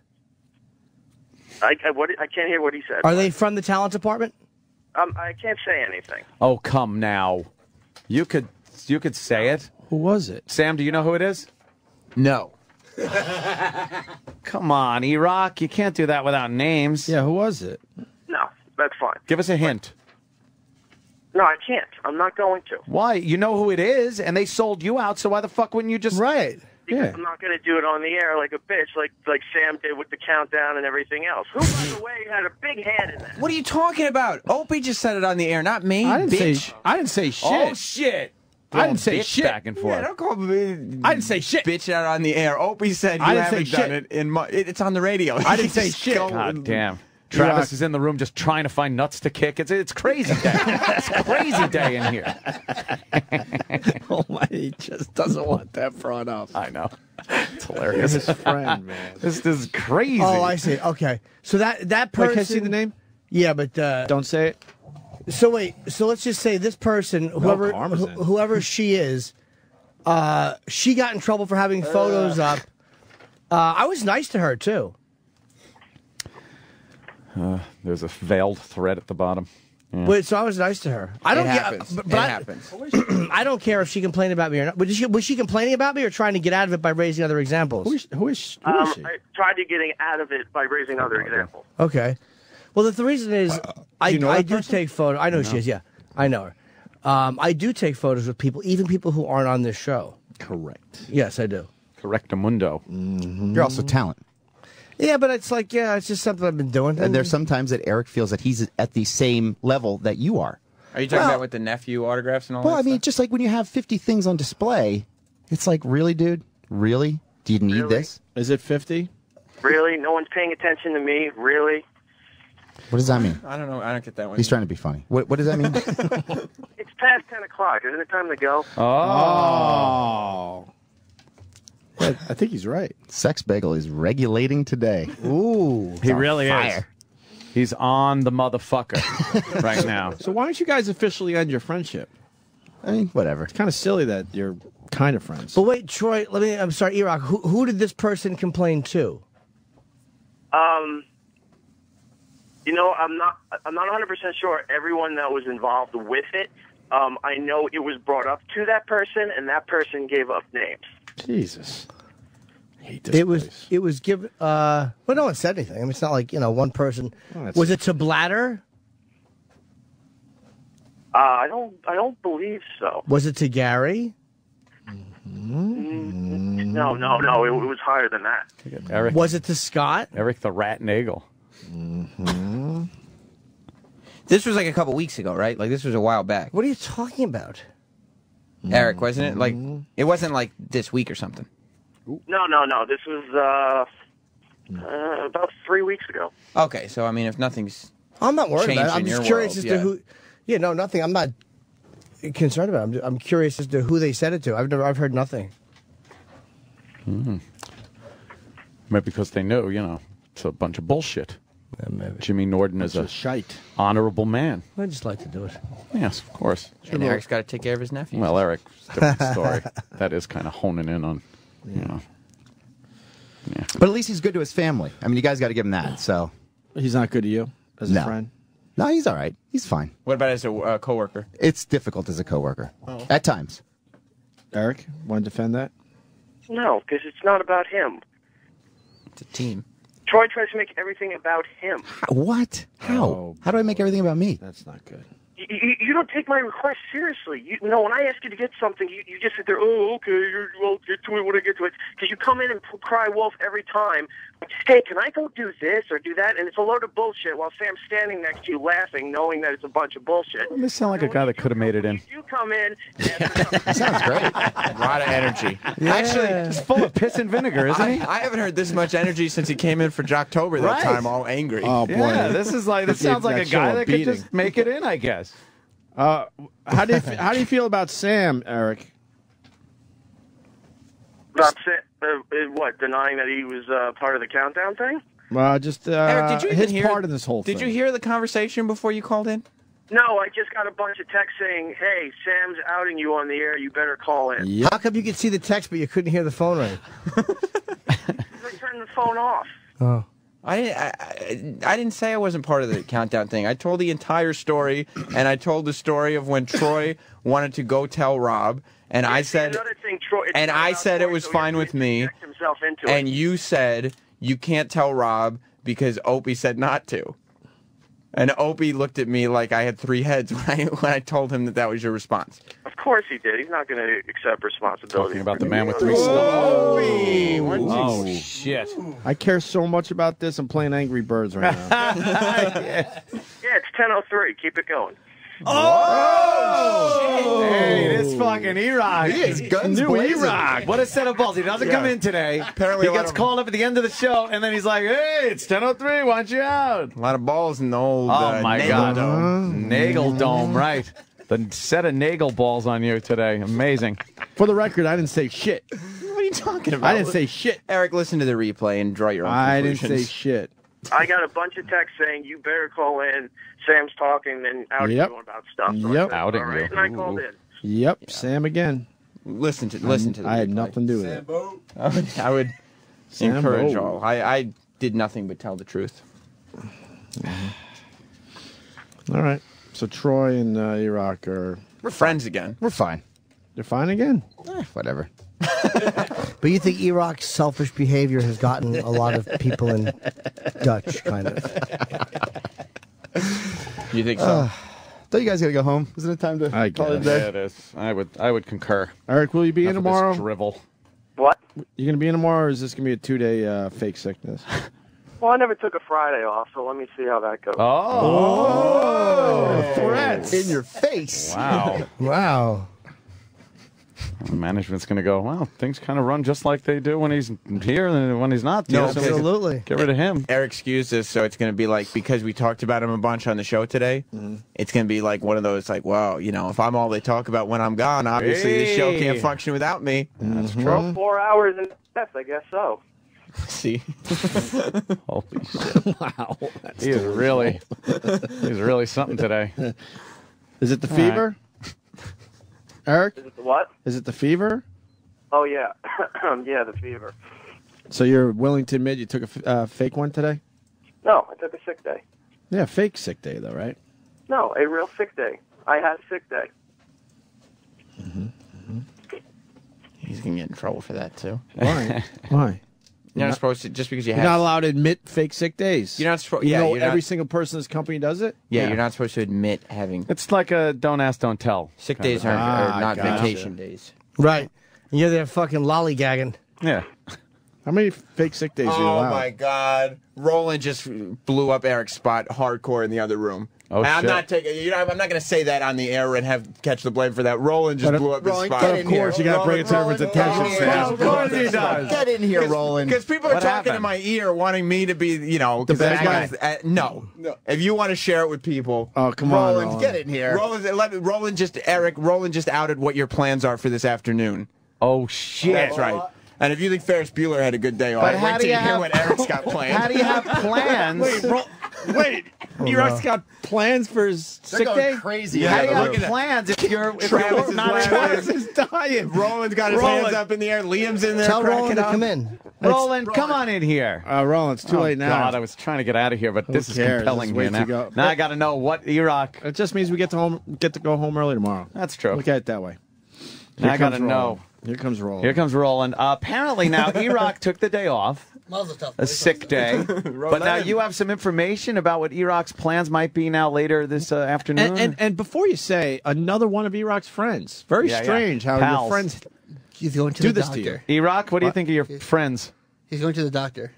S12: I can't hear what he said.
S2: Are they from the talent department?
S12: I can't say anything.
S1: Oh, come now. You could say it.
S3: Who was it?
S1: Sam, do you know who it is?
S7: No.
S1: Come on, E-Rock. You can't do that without names.
S3: Yeah, who was it?
S12: No, that's fine.
S1: Give us a hint.
S12: No, I can't. I'm not going to.
S1: Why? You know who it is, and they sold you out, so why the fuck wouldn't you just...
S2: Right.
S12: Because I'm not going to do it on the air like a bitch, like Sam did with the countdown and everything else. Who, by the way, had a big hand in that?
S7: What are you talking about? Opie just said it on the air, not me.
S3: I didn't
S7: bitch.
S3: say shit.
S1: Oh, shit.
S3: I didn't say
S1: bitch
S3: shit.
S1: Back and forth.
S7: Yeah, don't call me.
S3: I didn't say shit.
S7: Bitch out on the air. Opie said you
S3: I didn't say
S7: haven't done
S3: shit.
S7: it in. It's on the radio.
S3: I didn't say shit.
S1: God damn. Travis is in the room just trying to find nuts to kick. It's crazy day. It's crazy day in here.
S3: Oh my! He just doesn't want that brought up.
S1: I know. It's hilarious.
S3: His friend, man.
S1: This is crazy.
S2: Oh, I see. Okay, so that person.
S3: Wait, can I see the name?
S2: Yeah, but
S3: don't say it.
S2: So wait. So let's just say this person, whoever she is, she got in trouble for having photos up. I was nice to her too.
S11: There's a veiled thread at the bottom. Yeah.
S2: Wait, so I was nice to her. I don't
S7: It happens.
S2: But
S7: It happens.
S2: I don't care if she complained about me or not. Was she complaining about me or trying to get out of it by raising other examples?
S3: Who is she?
S12: I tried to getting out of it by raising other examples.
S2: Okay. Well, the reason is I do take photos. I know who she is. Yeah, I know her. I do take photos with people, even people who aren't on this show.
S3: Correct.
S2: Yes, I do.
S11: Correctamundo.
S9: Mm-hmm. You're also talent.
S2: Yeah, but it's like, it's just something I've been doing.
S9: And there's sometimes that Eric feels that he's at the same level that you are.
S7: Are you talking about with the nephew autographs and all
S9: Well,
S7: that
S9: I mean,
S7: stuff?
S9: just like when you have 50 things on display, it's like, really, dude? Really? Do you need this?
S3: Is it 50?
S12: Really? No one's paying attention to me? Really?
S9: What does that mean?
S7: I don't know. I don't get that one.
S9: He's trying to be funny. What does that mean?
S12: It's past 10 o'clock. Isn't it time to go?
S3: Oh. Yeah, I think he's right.
S9: Sex Bagel is regulating today.
S2: Ooh.
S1: He really
S9: fire.
S1: is. He's on the motherfucker right now.
S3: So why don't you guys officially end your friendship?
S9: I mean, whatever.
S3: It's kind of silly that you're kind of friends.
S2: But wait, Troy, I'm sorry, E-Rock, who did this person complain to?
S12: I'm not 100% sure everyone that was involved with it. I know it was brought up to that person, and that person gave up names.
S3: Jesus. I hate this place.
S2: It was given, well, no one said anything. I mean, it's not like, one person. Was it to Bladder?
S12: I don't believe so.
S2: Was it to Gary?
S12: No. It was higher than that.
S11: Eric.
S2: Was it to Scott?
S11: Eric the Rat Nagel.
S7: This was like a couple weeks ago, right? Like this was a while back.
S2: What are you talking about?
S7: Eric, wasn't it? Like it wasn't like this week or something.
S12: No. This was about 3 weeks ago.
S7: Okay, so I mean, if nothing's
S2: I'm not worried
S7: changed
S2: about it. I'm
S7: in
S2: just
S7: your
S2: curious
S7: world,
S2: as to
S7: yeah.
S2: who. Yeah, no, nothing. I'm not concerned about it. I'm curious as to who they said it to. I've heard nothing.
S11: Maybe because they know, it's a bunch of bullshit.
S1: Jimmy Norton is a
S3: shite,
S1: honorable man.
S2: I just like to do it.
S1: Yes, of course.
S7: And Eric's got to take care of his nephews.
S1: Well, Eric, different story. That is kind of honing in on, you know. Yeah.
S9: But at least he's good to his family. I mean, you guys got to give him that. So
S3: he's not good to you as a friend.
S9: No, he's all right. He's fine.
S7: What about as a coworker?
S9: It's difficult as a coworker at times.
S3: Eric, want to defend that?
S12: No, because it's not about him.
S7: It's a team.
S12: Troy tries to make everything about him.
S9: What? How? How do I make everything about me?
S3: That's not good.
S12: You don't take my request seriously. You know, when I ask you to get something, you just sit there, oh, okay, I'll get to it when I get to it. Because you come in and cry wolf every time. Hey, can I go do this or do that? And it's a load of bullshit while Sam's standing next to you laughing, knowing that it's a bunch of bullshit.
S1: This sound like a guy that could have made it in.
S12: You come in.
S9: Sounds great.
S7: A lot of energy.
S1: Yeah.
S7: Actually,
S1: he's full of piss and vinegar, isn't he?
S7: I haven't heard this much energy since he came in for Jocktober that
S1: Right.
S7: time, all angry.
S3: Oh, boy.
S1: Yeah, this sounds like a guy that could just make it in, I guess.
S3: How do you feel about Sam, Eric?
S12: About what? Denying that he was part of the countdown thing?
S3: Just
S7: Eric, did you even
S3: his
S7: hear,
S3: part in this whole thing.
S7: Did you hear the conversation before you called in?
S12: No, I just got a bunch of texts saying, hey, Sam's outing you on the air. You better call in.
S2: How come you could see the text but you couldn't hear the phone ring?
S12: I turned the phone off.
S2: Oh.
S7: I didn't say I wasn't part of the countdown thing. I told the entire story, and I told the story of when Troy wanted to go tell Rob, and I said,
S12: Another thing, Troy,
S7: and I said it was fine with me,
S12: himself into
S7: and
S12: it.
S7: you said you can't tell Rob because Opie said not to. And Opie looked at me like I had three heads when I told him that was your response.
S12: Of course he did. He's not going to accept responsibility.
S1: Talking about the man with three
S7: Opie!
S1: Oh, shit.
S3: I care so much about this. I'm playing Angry Birds right now.
S12: Yeah, it's 10:03. Keep it going.
S1: Oh! Hey, this fucking E-Rock.
S9: He is guns
S1: New
S9: blazing.
S1: E-Rock. What a set of balls. He doesn't come in today.
S7: Apparently
S1: he gets called up at the end of the show, and then he's like, hey, it's 10:03. Want you out?
S7: A lot of balls in the old
S1: Oh, my
S7: Nagel
S1: God.
S7: Dome.
S1: Nagel Dome, right. The set of Nagel balls on you today. Amazing.
S3: For the record, I didn't say shit.
S7: What are you talking about?
S3: I didn't say shit.
S7: Eric, listen to the replay and draw your own
S3: I didn't
S7: conclusions.
S3: say shit.
S12: I got a bunch of texts saying, you better call in. Sam's talking and outing
S3: Yep.
S12: you about stuff. So
S3: Yep.
S12: I said,
S1: Outing
S12: all right.
S1: you.
S12: And I called in.
S3: Yep, Sam again.
S7: Listen to the replay.
S3: I had nothing to do with it.
S7: I would
S3: Sambo.
S7: encourage all. I did nothing but tell the truth.
S3: All right. So Troy and E-Rock are...
S7: We're friends again.
S9: We're fine.
S3: They're fine again?
S9: Whatever.
S2: But you think E-Rock's selfish behavior has gotten a lot of people in Dutch, kind of.
S7: You think so?
S9: Don't you guys got to go home? Isn't it time to
S3: I
S9: call it
S3: guess.
S9: a
S1: Yeah,
S9: day?
S1: it is. I would concur.
S3: Eric, will you be in
S1: Enough of this
S3: tomorrow?
S1: drivel.
S12: What?
S3: You going to be in tomorrow, or is this going to be a 2-day fake sickness?
S12: Well, I never took a Friday off, so let me see how that goes.
S1: Oh.
S3: Threats.
S9: In your face.
S1: Wow.
S2: Wow.
S1: Management's going to go, well, things kind of run just like they do when he's here and when he's not.
S7: No,
S1: here, so
S2: absolutely.
S1: Get rid of him.
S7: Eric excused us, so it's going to be like, because we talked about him a bunch on the show today, it's going to be like one of those, like, well, you know, if I'm all they talk about when I'm gone, obviously the show can't function without me.
S1: That's
S12: Well,
S1: true.
S12: 4 hours and yes, I guess so.
S7: See?
S1: Holy shit.
S3: Wow.
S1: He's really something today.
S3: Is it the fever? Eric?
S12: Is it the what?
S3: Is it the fever?
S12: Oh, yeah. Yeah, the fever.
S3: So you're willing to admit you took a fake one today?
S12: No, I took a sick day.
S3: Yeah, fake sick day, though, right?
S12: No, a real sick day. I had a sick day.
S7: He's going to get in trouble for that, too.
S3: Why? Why?
S7: You're not supposed to, just because you
S3: You're
S7: have...
S3: not allowed to admit fake sick days.
S7: You're not supposed...
S3: You
S7: Yeah,
S3: know
S7: you're
S3: every
S7: not,
S3: single person in this company does it?
S7: yeah, you're not supposed to admit having...
S1: It's like a don't ask, don't tell.
S7: Sick
S1: kind
S7: days
S1: of
S7: are not
S3: gotcha.
S7: vacation days.
S2: Right. And you're there fucking lollygagging.
S1: Yeah.
S3: How many fake sick days are you
S7: Oh,
S3: allowed?
S7: my God. Roland just blew up Eric's spot hardcore in the other room.
S1: Oh,
S7: I'm
S1: shit.
S7: not taking. You know, I'm not going to say that on the air and catch the blame for that. Roland just blew up his spot.
S3: But of course, you got to bring it to everyone's attention, Sam.
S1: Of course he does.
S9: Get in here, Roland.
S7: Because people are
S1: What
S7: talking in
S1: happened?
S7: my ear, wanting me to be, you know,
S3: The bad
S7: guy. No. If you want to share it with people,
S3: Oh, come on,
S7: Roland,
S3: Roland.
S7: get in here. Roland just outed what your plans are for this afternoon.
S1: Oh, shit.
S7: That's right. And if you think Ferris Bueller had a good day off,
S1: But
S7: wait
S1: how
S7: till
S1: do
S7: you
S1: you
S7: hear
S1: have-
S7: what Eric's got planned.
S1: How do you have plans?
S3: Wait, E-Rock's got plans for his
S9: They're
S3: sick
S9: going
S3: day?
S9: crazy.
S1: How do you
S7: look
S1: have
S7: at
S1: plans if you're
S3: Travis is
S1: not
S3: laughing. Travis is dying.
S7: Roland's got his hands up in the air. Liam's in there.
S2: Tell
S7: cracking
S2: Roland to
S7: up.
S2: come in.
S1: Roland, come on in here.
S3: Roland, it's too late now.
S1: God, I was trying to get out of here, but this is
S3: cares?
S1: compelling
S3: Just
S1: me
S3: wait
S1: now.
S3: to go.
S1: Now I got to know what E-Rock.
S3: It just means we get to go home early tomorrow.
S1: That's true.
S3: Look at it that way.
S1: Now I got
S3: comes
S1: to know.
S3: Here comes Roland.
S1: Here comes Roland. Apparently now E-Rock took the day off. A sick day. But now you have some information about what E-Rock's plans might be now later this afternoon.
S3: And before you say, another one of E-Rock's friends. Very
S1: Yeah, yeah.
S3: strange how
S1: Pals.
S3: your friends
S13: He's going to
S3: do
S13: the
S3: this
S13: doctor.
S3: to you.
S1: E-Rock, what do you think of your friends?
S13: He's going to the doctor.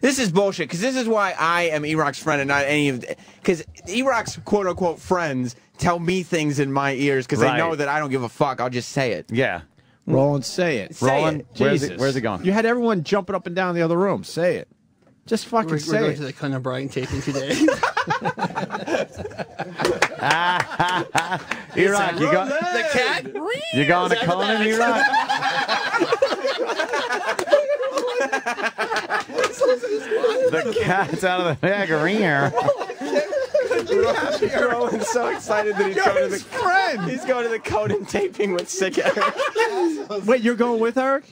S7: This is bullshit, because this is why I am E-Rock's friend and not any of... Because E-Rock's quote-unquote friends tell me things in my ears because
S1: Right.
S7: they know that I don't give a fuck. I'll just say it.
S1: Yeah.
S3: Roland, say it.
S1: Roland,
S3: Say it.
S1: where's it going?
S3: You had everyone jumping up and down the other room. Say it. Just fucking
S13: We're
S3: say
S13: going
S3: it.
S13: to the Conan O'Brien taping today.
S1: E-Rock, you go.
S7: The cat?
S1: You going to Conan, E-Rock? The cat's out of the bag of here.
S7: Roland's so excited that he's going to the
S3: friend.
S7: He's going to the Conan taping with sick Eric.
S3: Wait, you're going with Eric?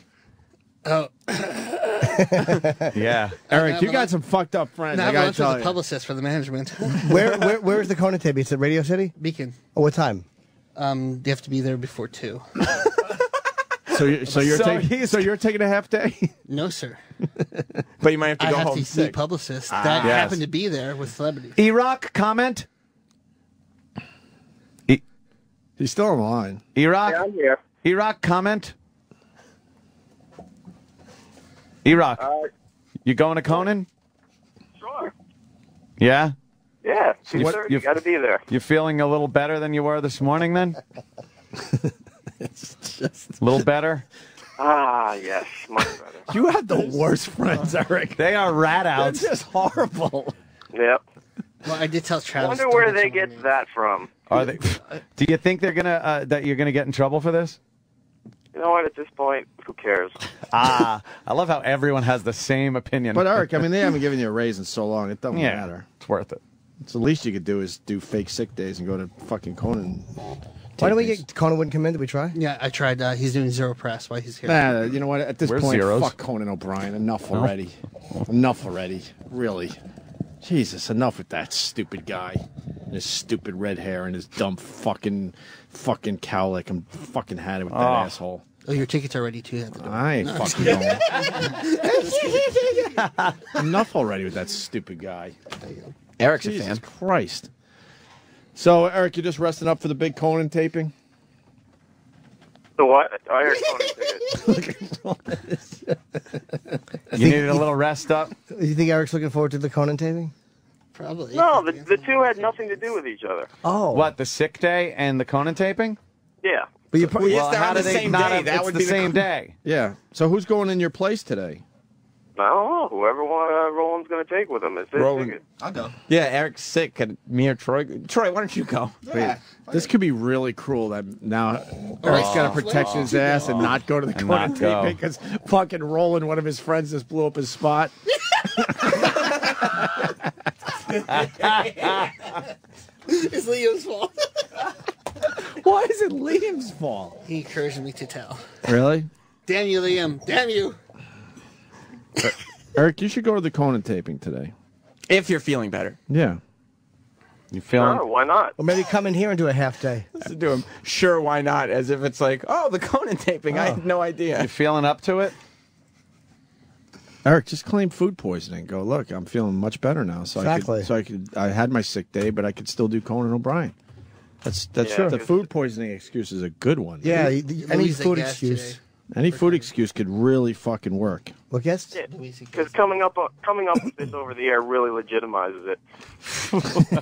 S13: Oh,
S1: Yeah.
S3: Eric, you got some fucked up friends.
S13: now
S3: I
S13: I'm
S3: gotta
S13: lunch with
S3: tell
S13: the
S3: you.
S13: publicist for the management.
S2: Where's the Conan tape? It's at Radio City?
S13: Beacon.
S2: Oh, what time?
S13: You have to be there before 2.
S3: So you're taking a half day?
S13: No, sir.
S7: But you might have to
S13: I
S7: go
S13: have
S7: home
S13: to
S7: sick.
S13: meet publicists that
S1: Yes.
S13: happen to be there with celebrities.
S1: E-Rock, comment?
S3: He's still on the line.
S1: E-Rock?
S10: I'm here.
S1: E-Rock, comment? E-Rock, you going to Conan?
S10: Sure.
S1: Yeah?
S10: Yeah,
S1: You-
S10: 2:30.
S1: you-
S10: You got to be there.
S1: You feeling a little better than you were this morning then? A little better?
S10: Ah, yes, much better.
S3: You have the worst friends, Eric.
S1: They are rat
S3: They're
S1: outs.
S3: just horrible.
S10: Yep.
S13: Well, I did tell Travis.
S10: Wonder where they get that from.
S1: Are they? Do you think they're gonna that you're gonna get in trouble for this?
S10: You know what? At this point, who cares?
S1: I love how everyone has the same opinion.
S3: But Eric, I mean, they haven't given you a raise in so long. It doesn't
S1: yeah,
S3: matter.
S1: it's worth it.
S3: It's the least you could do is do fake sick days and go to fucking Conan.
S2: Why don't we
S3: tapings.
S2: get Conan wouldn't come in? Did we try?
S13: Yeah, I tried. He's doing zero press while he's here.
S3: Nah, you know what? At this
S1: Where's
S3: point,
S1: zeros?
S3: fuck Conan O'Brien. Enough already. Enough already. Really. Jesus, enough with that stupid guy. And his stupid red hair and his dumb fucking cowlick. I'm fucking had it with that asshole.
S13: Oh, your tickets are ready too.
S3: I ain't fucking going. Enough already with that stupid guy.
S7: Eric's
S3: Jesus
S7: a fan.
S3: Christ. So, Eric, you're just resting up for the big Conan taping?
S10: The what? I heard Conan tickets.
S1: You needed a little rest up.
S2: Do you think Eric's looking forward to the Conan taping?
S13: Probably.
S10: No, the two had nothing to do with each other.
S2: Oh.
S1: What, the sick day and the Conan taping?
S10: Yeah.
S2: But you
S7: Well, yes,
S1: Well,
S7: they're
S1: how
S7: on
S1: do
S7: the
S1: they
S7: same
S1: not
S7: day.
S1: have-
S7: That
S1: it's
S7: would
S1: the
S7: be
S1: same day.
S3: Yeah. So who's going in your place today?
S10: I don't know. Whoever Roland's going to take with him. It's his
S7: Roland.
S10: ticket.
S9: I'll go.
S7: Yeah, Eric's sick. Could me or Troy? Troy, why don't you go?
S3: Wait, this could be really cruel that now Eric's got to protect his ass and not go to the
S1: And
S3: Conan
S1: not go.
S3: taping because fucking Roland, one of his friends, just blew up his spot.
S13: It's Liam's fault.
S3: Why is it Liam's fault?
S13: He encouraged me to tell.
S3: Really?
S13: Damn you, Liam. Damn you.
S3: Eric, you should go to the Conan taping today.
S7: If you're feeling better.
S3: Yeah.
S1: You feeling?
S10: Sure, why not?
S2: Or maybe come in here and do a half day.
S7: To do him. Sure, why not? As if it's like, oh, the Conan taping. I had no idea.
S1: You feeling up to it?
S3: Eric, just claim food poisoning. Go, look, I'm feeling much better now. So
S2: Exactly.
S3: I had my sick day, but I could still do Conan O'Brien. That's
S10: Yeah,
S3: the food poisoning excuse is a good one.
S2: Yeah, any
S13: Louise
S2: food
S13: gas
S2: excuse.
S13: today.
S3: Any food excuse could really fucking work.
S2: What guest?
S10: Yeah, because coming up with this over the air really legitimizes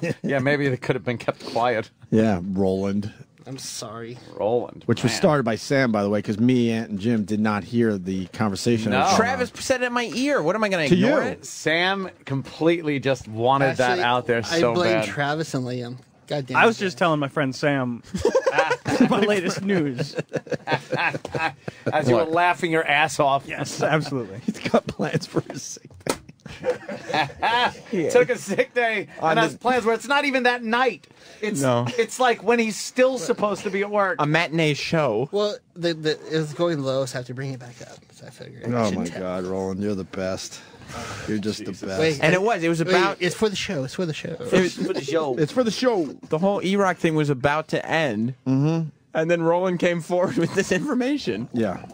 S10: it.
S1: Yeah, maybe they could have been kept quiet.
S3: Yeah, Roland.
S13: I'm sorry.
S1: Roland.
S3: Which was started by Sam, by the way, because me, Ant, and Jim did not hear the conversation.
S1: No.
S7: Travis said it in my ear. What am I going
S3: To
S7: ignore
S3: you.
S7: it?
S1: Sam completely just wanted that
S13: Actually,
S1: out there so
S13: I blame
S1: bad.
S13: Travis and Liam. God damn
S4: I
S13: it.
S4: was just telling my friend Sam the latest news.
S1: As you were laughing your ass off.
S4: Yes, absolutely.
S3: He's got plans for his sick day.
S1: Took a sick day and has plans where it's not even that night. It's like when he's still supposed to be at work.
S7: A matinee show.
S13: Well, it was going low, so I have to bring it back up. So I figured.
S3: Oh my God, Roland, you're the best. You're just the best.
S13: Wait,
S7: And it was about.
S13: It's for the show. It's for the show.
S7: It's for the show.
S3: It's for the show.
S7: The whole E-Rock thing was about to end. Mm-hmm. And then Roland came forward with this information.
S3: Yeah.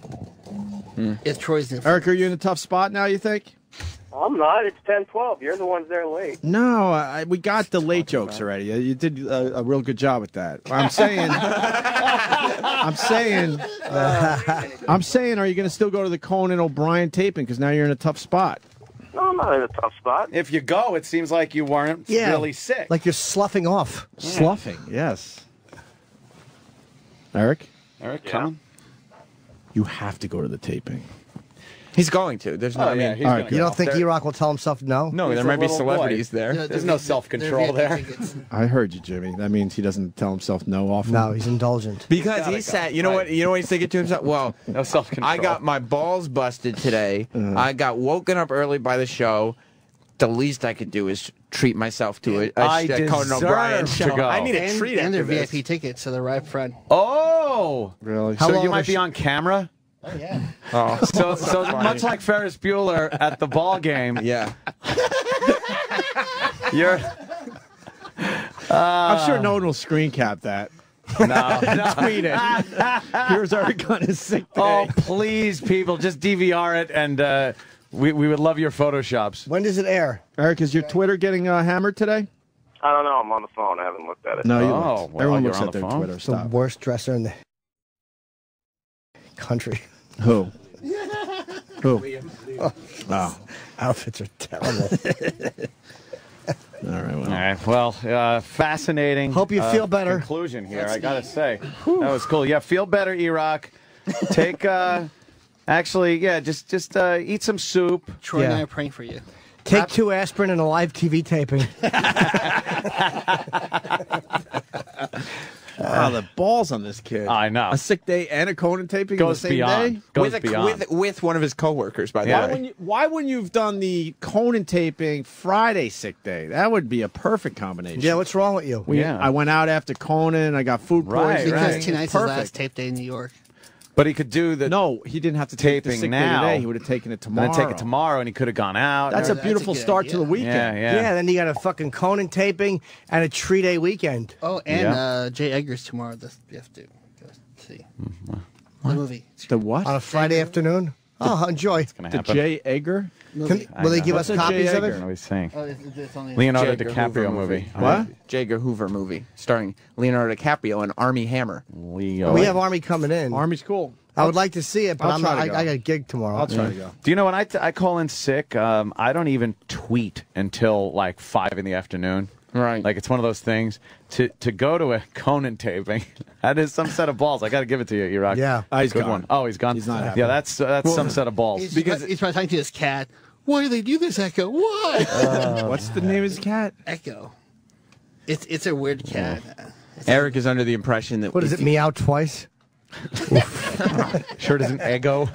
S13: It's Troy's different.
S3: Eric, are you in a tough spot now, you think?
S14: I'm not. It's 10:12. You're the ones there late.
S3: No, we got the late jokes already. You did a real good job with that. I'm saying, are you going to still go to the Conan O'Brien taping? Because now you're in a tough spot.
S14: No, I'm not in a tough spot.
S1: If you go, it seems like you weren't really sick.
S2: Like you're sloughing off.
S3: Sloughing, yes. Eric,
S1: come.
S3: You have to go to the taping.
S7: He's going to. There's no.
S2: You don't think E-Rock will tell himself no?
S7: No, there might be celebrities there.
S1: There's no self-control there.
S3: I heard you, Jimmy. That means he doesn't tell himself no often.
S2: No, he's indulgent.
S7: Because he said, you know what he's thinking to himself? Well,
S1: no self-control.
S7: I got my balls busted today. I got woken up early by the show. The least I could do is treat myself to a Conan O'Brien show. I need a treat
S13: and
S7: after
S13: their
S7: this.
S13: VIP tickets, so they're right up front.
S1: Oh,
S3: really?
S1: So you might be on camera.
S13: Oh yeah.
S7: Oh,
S1: so much like Ferris Bueller at the ball game.
S7: Yeah.
S1: You're.
S3: I'm sure no one will screen cap that.
S1: No.
S3: Tweet it. Here's Eric on his sick day.
S1: Oh, please, people, just DVR it, and we would love your photoshops.
S2: When does it air?
S3: Eric, is your Twitter getting hammered today?
S14: I don't know. I'm on the phone. I haven't looked at it.
S3: No, you
S1: well,
S3: looked. Everyone
S1: you're
S3: looks
S1: on
S3: at
S1: the
S3: their
S1: phone?
S3: Twitter.
S2: The
S3: Stop.
S2: worst dresser in the country.
S3: Who? Who? Oh.
S2: Outfits are terrible.
S3: All right. Well.
S1: All right. Well, fascinating.
S2: Hope you feel better.
S1: Conclusion here. I gotta say, that was cool. Yeah, feel better, E-Rock. Take. Actually, yeah, just eat some soup.
S13: Troy and I are praying for you.
S2: Take 2 aspirin and a live TV taping.
S3: Wow, the balls on this kid.
S1: I know.
S3: A sick day and a Conan taping
S1: Goes
S3: on the same
S1: beyond.
S3: day?
S1: Goes beyond.
S7: With one of his coworkers, by the way.
S3: Why wouldn't you have done the Conan taping Friday sick day? That would be a perfect combination.
S2: Yeah, what's wrong with you?
S3: I went out after Conan. I got food poisoning.
S13: Because tonight's his
S3: Perfect.
S13: last tape day in New York.
S1: But he could do the
S3: No, he didn't have to take the
S1: taping
S3: sick
S1: now.
S3: day today. He would have taken it tomorrow.
S1: Then take it tomorrow, and he could have gone out.
S3: That's a
S13: That's
S3: beautiful
S13: a good
S3: start to
S13: idea.
S3: the weekend.
S1: Yeah.
S2: Then you got a fucking Conan taping and a 3-day weekend.
S13: Oh, and Jay Eggers tomorrow. You have to go see the movie.
S3: The what?
S2: On a Friday afternoon? Oh, enjoy.
S1: Gonna
S3: The
S1: happen.
S3: J. Egger?
S2: Will they give us
S3: What's a
S2: copies
S3: J.
S2: of
S1: I
S2: it?
S1: don't know what he's saying.
S13: Oh, it's only
S1: Leonardo
S7: J. Edgar
S1: DiCaprio
S7: Hoover
S1: movie.
S3: What?
S7: J. Edgar Hoover movie starring Leonardo DiCaprio and Armie Hammer.
S1: Leo.
S2: We have Army coming in.
S3: Army's cool.
S2: I would like to see it, but
S3: I'll try to go.
S2: I got a gig tomorrow.
S3: I'll try to go.
S1: Do you know when I call in sick? I don't even tweet until like 5 in the afternoon.
S7: Right.
S1: Like it's one of those things to go to a Conan taping. That is some set of balls. I got to give it to you, E-Rock.
S2: Yeah.
S3: He's
S1: Good
S3: gone.
S1: one. Oh, he's gone.
S3: He's not happy.
S1: Yeah, that's some set of balls.
S13: He's probably talking to his cat. Why do they do this, Echo? Why?
S3: What's the name of his cat?
S13: Echo. It's a weird cat.
S7: Eric is under the impression that
S2: What is it, meow twice?
S1: Sure doesn't ego.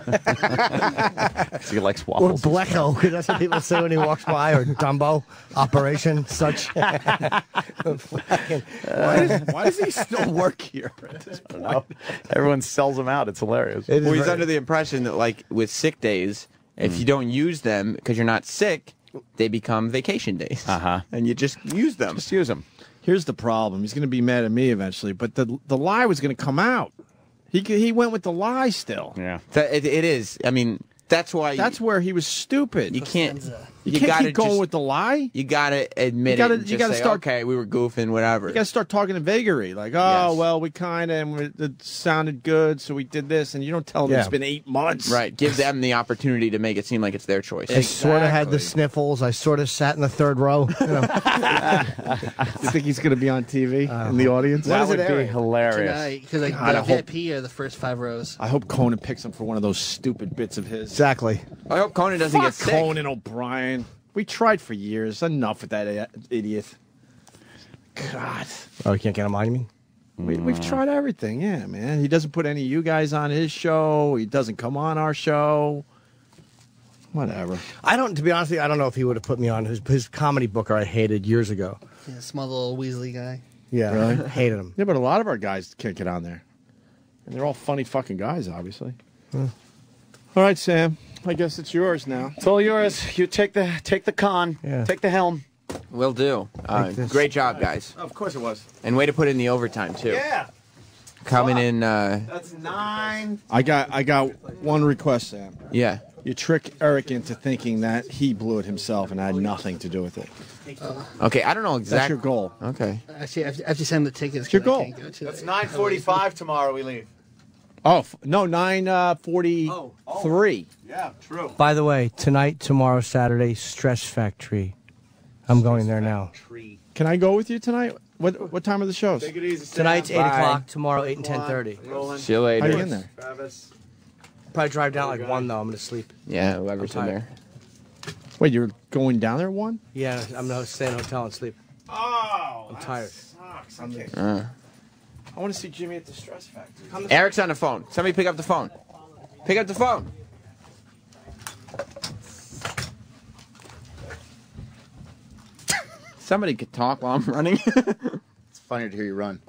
S1: He likes
S2: Or
S1: waffles.
S2: Blecko, 'cause that's what people say when he walks by, or Dumbo, Operation, such.
S3: Why does he still work here at this point?
S1: Everyone sells them out. It's hilarious.
S7: Well, he's under the impression that, like, with sick days, if you don't use them because you're not sick, they become vacation days. And you just use them.
S1: Just use them.
S3: Here's the problem. He's going to be mad at me eventually, but the lie was going to come out. He went with the lie still.
S1: Yeah.
S7: It is. I mean, that's why.
S3: That's where he was stupid.
S7: You can't.
S3: You can't
S7: gotta
S3: keep going
S7: just-
S3: with the lie.
S7: You gotta admit
S3: You gotta-
S7: it. And
S3: you
S7: just
S3: gotta
S7: say,
S3: start-
S7: okay, we were goofing, whatever.
S3: You got to start talking in vagary, like, oh, well, we kind of, it sounded good, so we did this, and you don't tell them it's been 8 months.
S7: Right. Give them the opportunity to make it seem like it's their choice.
S2: I sort of had the sniffles. I sort of sat in the third row. You know.
S3: You think he's going to be on TV in the audience?
S1: That would be hilarious.
S13: Because like,
S3: God, I
S13: the
S3: hope-
S13: VIP are the first 5 rows.
S3: I hope Conan picks him for one of those stupid bits of his.
S2: Exactly.
S7: I hope Conan doesn't
S3: Fuck
S7: get sick.
S3: Conan O'Brien. We tried for years. Enough with that idiot. God.
S2: Oh, you can't get him on, you mean?
S3: We've tried everything, yeah, man. He doesn't put any of you guys on his show. He doesn't come on our show. Whatever.
S2: To be honest with you, I don't know if he would have put me on. His comedy booker I hated years ago.
S13: Yeah, small little Weasley guy.
S2: Yeah,
S3: Really?
S2: hated him.
S3: Yeah, but a lot of our guys can't get on there. And they're all funny fucking guys, obviously. All right, Sam. I guess it's yours now.
S1: It's all yours. You take the con.
S2: Yeah.
S1: Take the helm.
S7: Will do. Great job, guys.
S1: Of course it was.
S7: And way to put in the overtime, too.
S1: Yeah.
S7: Coming in.
S1: That's 9.
S3: I got one request, Sam.
S7: Yeah.
S3: You trick Eric into thinking that he blew it himself and had nothing to do with it.
S7: Okay, I don't know exactly.
S3: That's your goal.
S7: Okay.
S13: Actually, I have to send the tickets.
S3: It's your goal.
S1: That's 9:45 tomorrow. We leave.
S3: Oh, no, 9:43.
S1: Yeah, true.
S2: By the way, tonight, tomorrow, Saturday, Stress Factory. I'm going there now.
S3: Can I go with you tonight? What time are the shows?
S1: Take it easy, Sam.
S2: Tonight's 8
S7: Bye.
S2: o'clock. Tomorrow, 8 and 10:30.
S7: See you later.
S3: How are you in there?
S1: Travis.
S2: Probably drive down like 1 though. I'm gonna sleep.
S7: Yeah, whoever's in there.
S3: Wait, you're going down there at 1?
S2: Yeah, I'm gonna stay in a hotel and sleep.
S1: Oh,
S2: I'm tired.
S1: Sucks. Okay.
S3: I want to see Jimmy at the Stress Factory.
S7: Eric's on the phone. Somebody pick up the phone. Pick up the phone. Somebody could talk while I'm running.
S9: It's funnier to hear you run.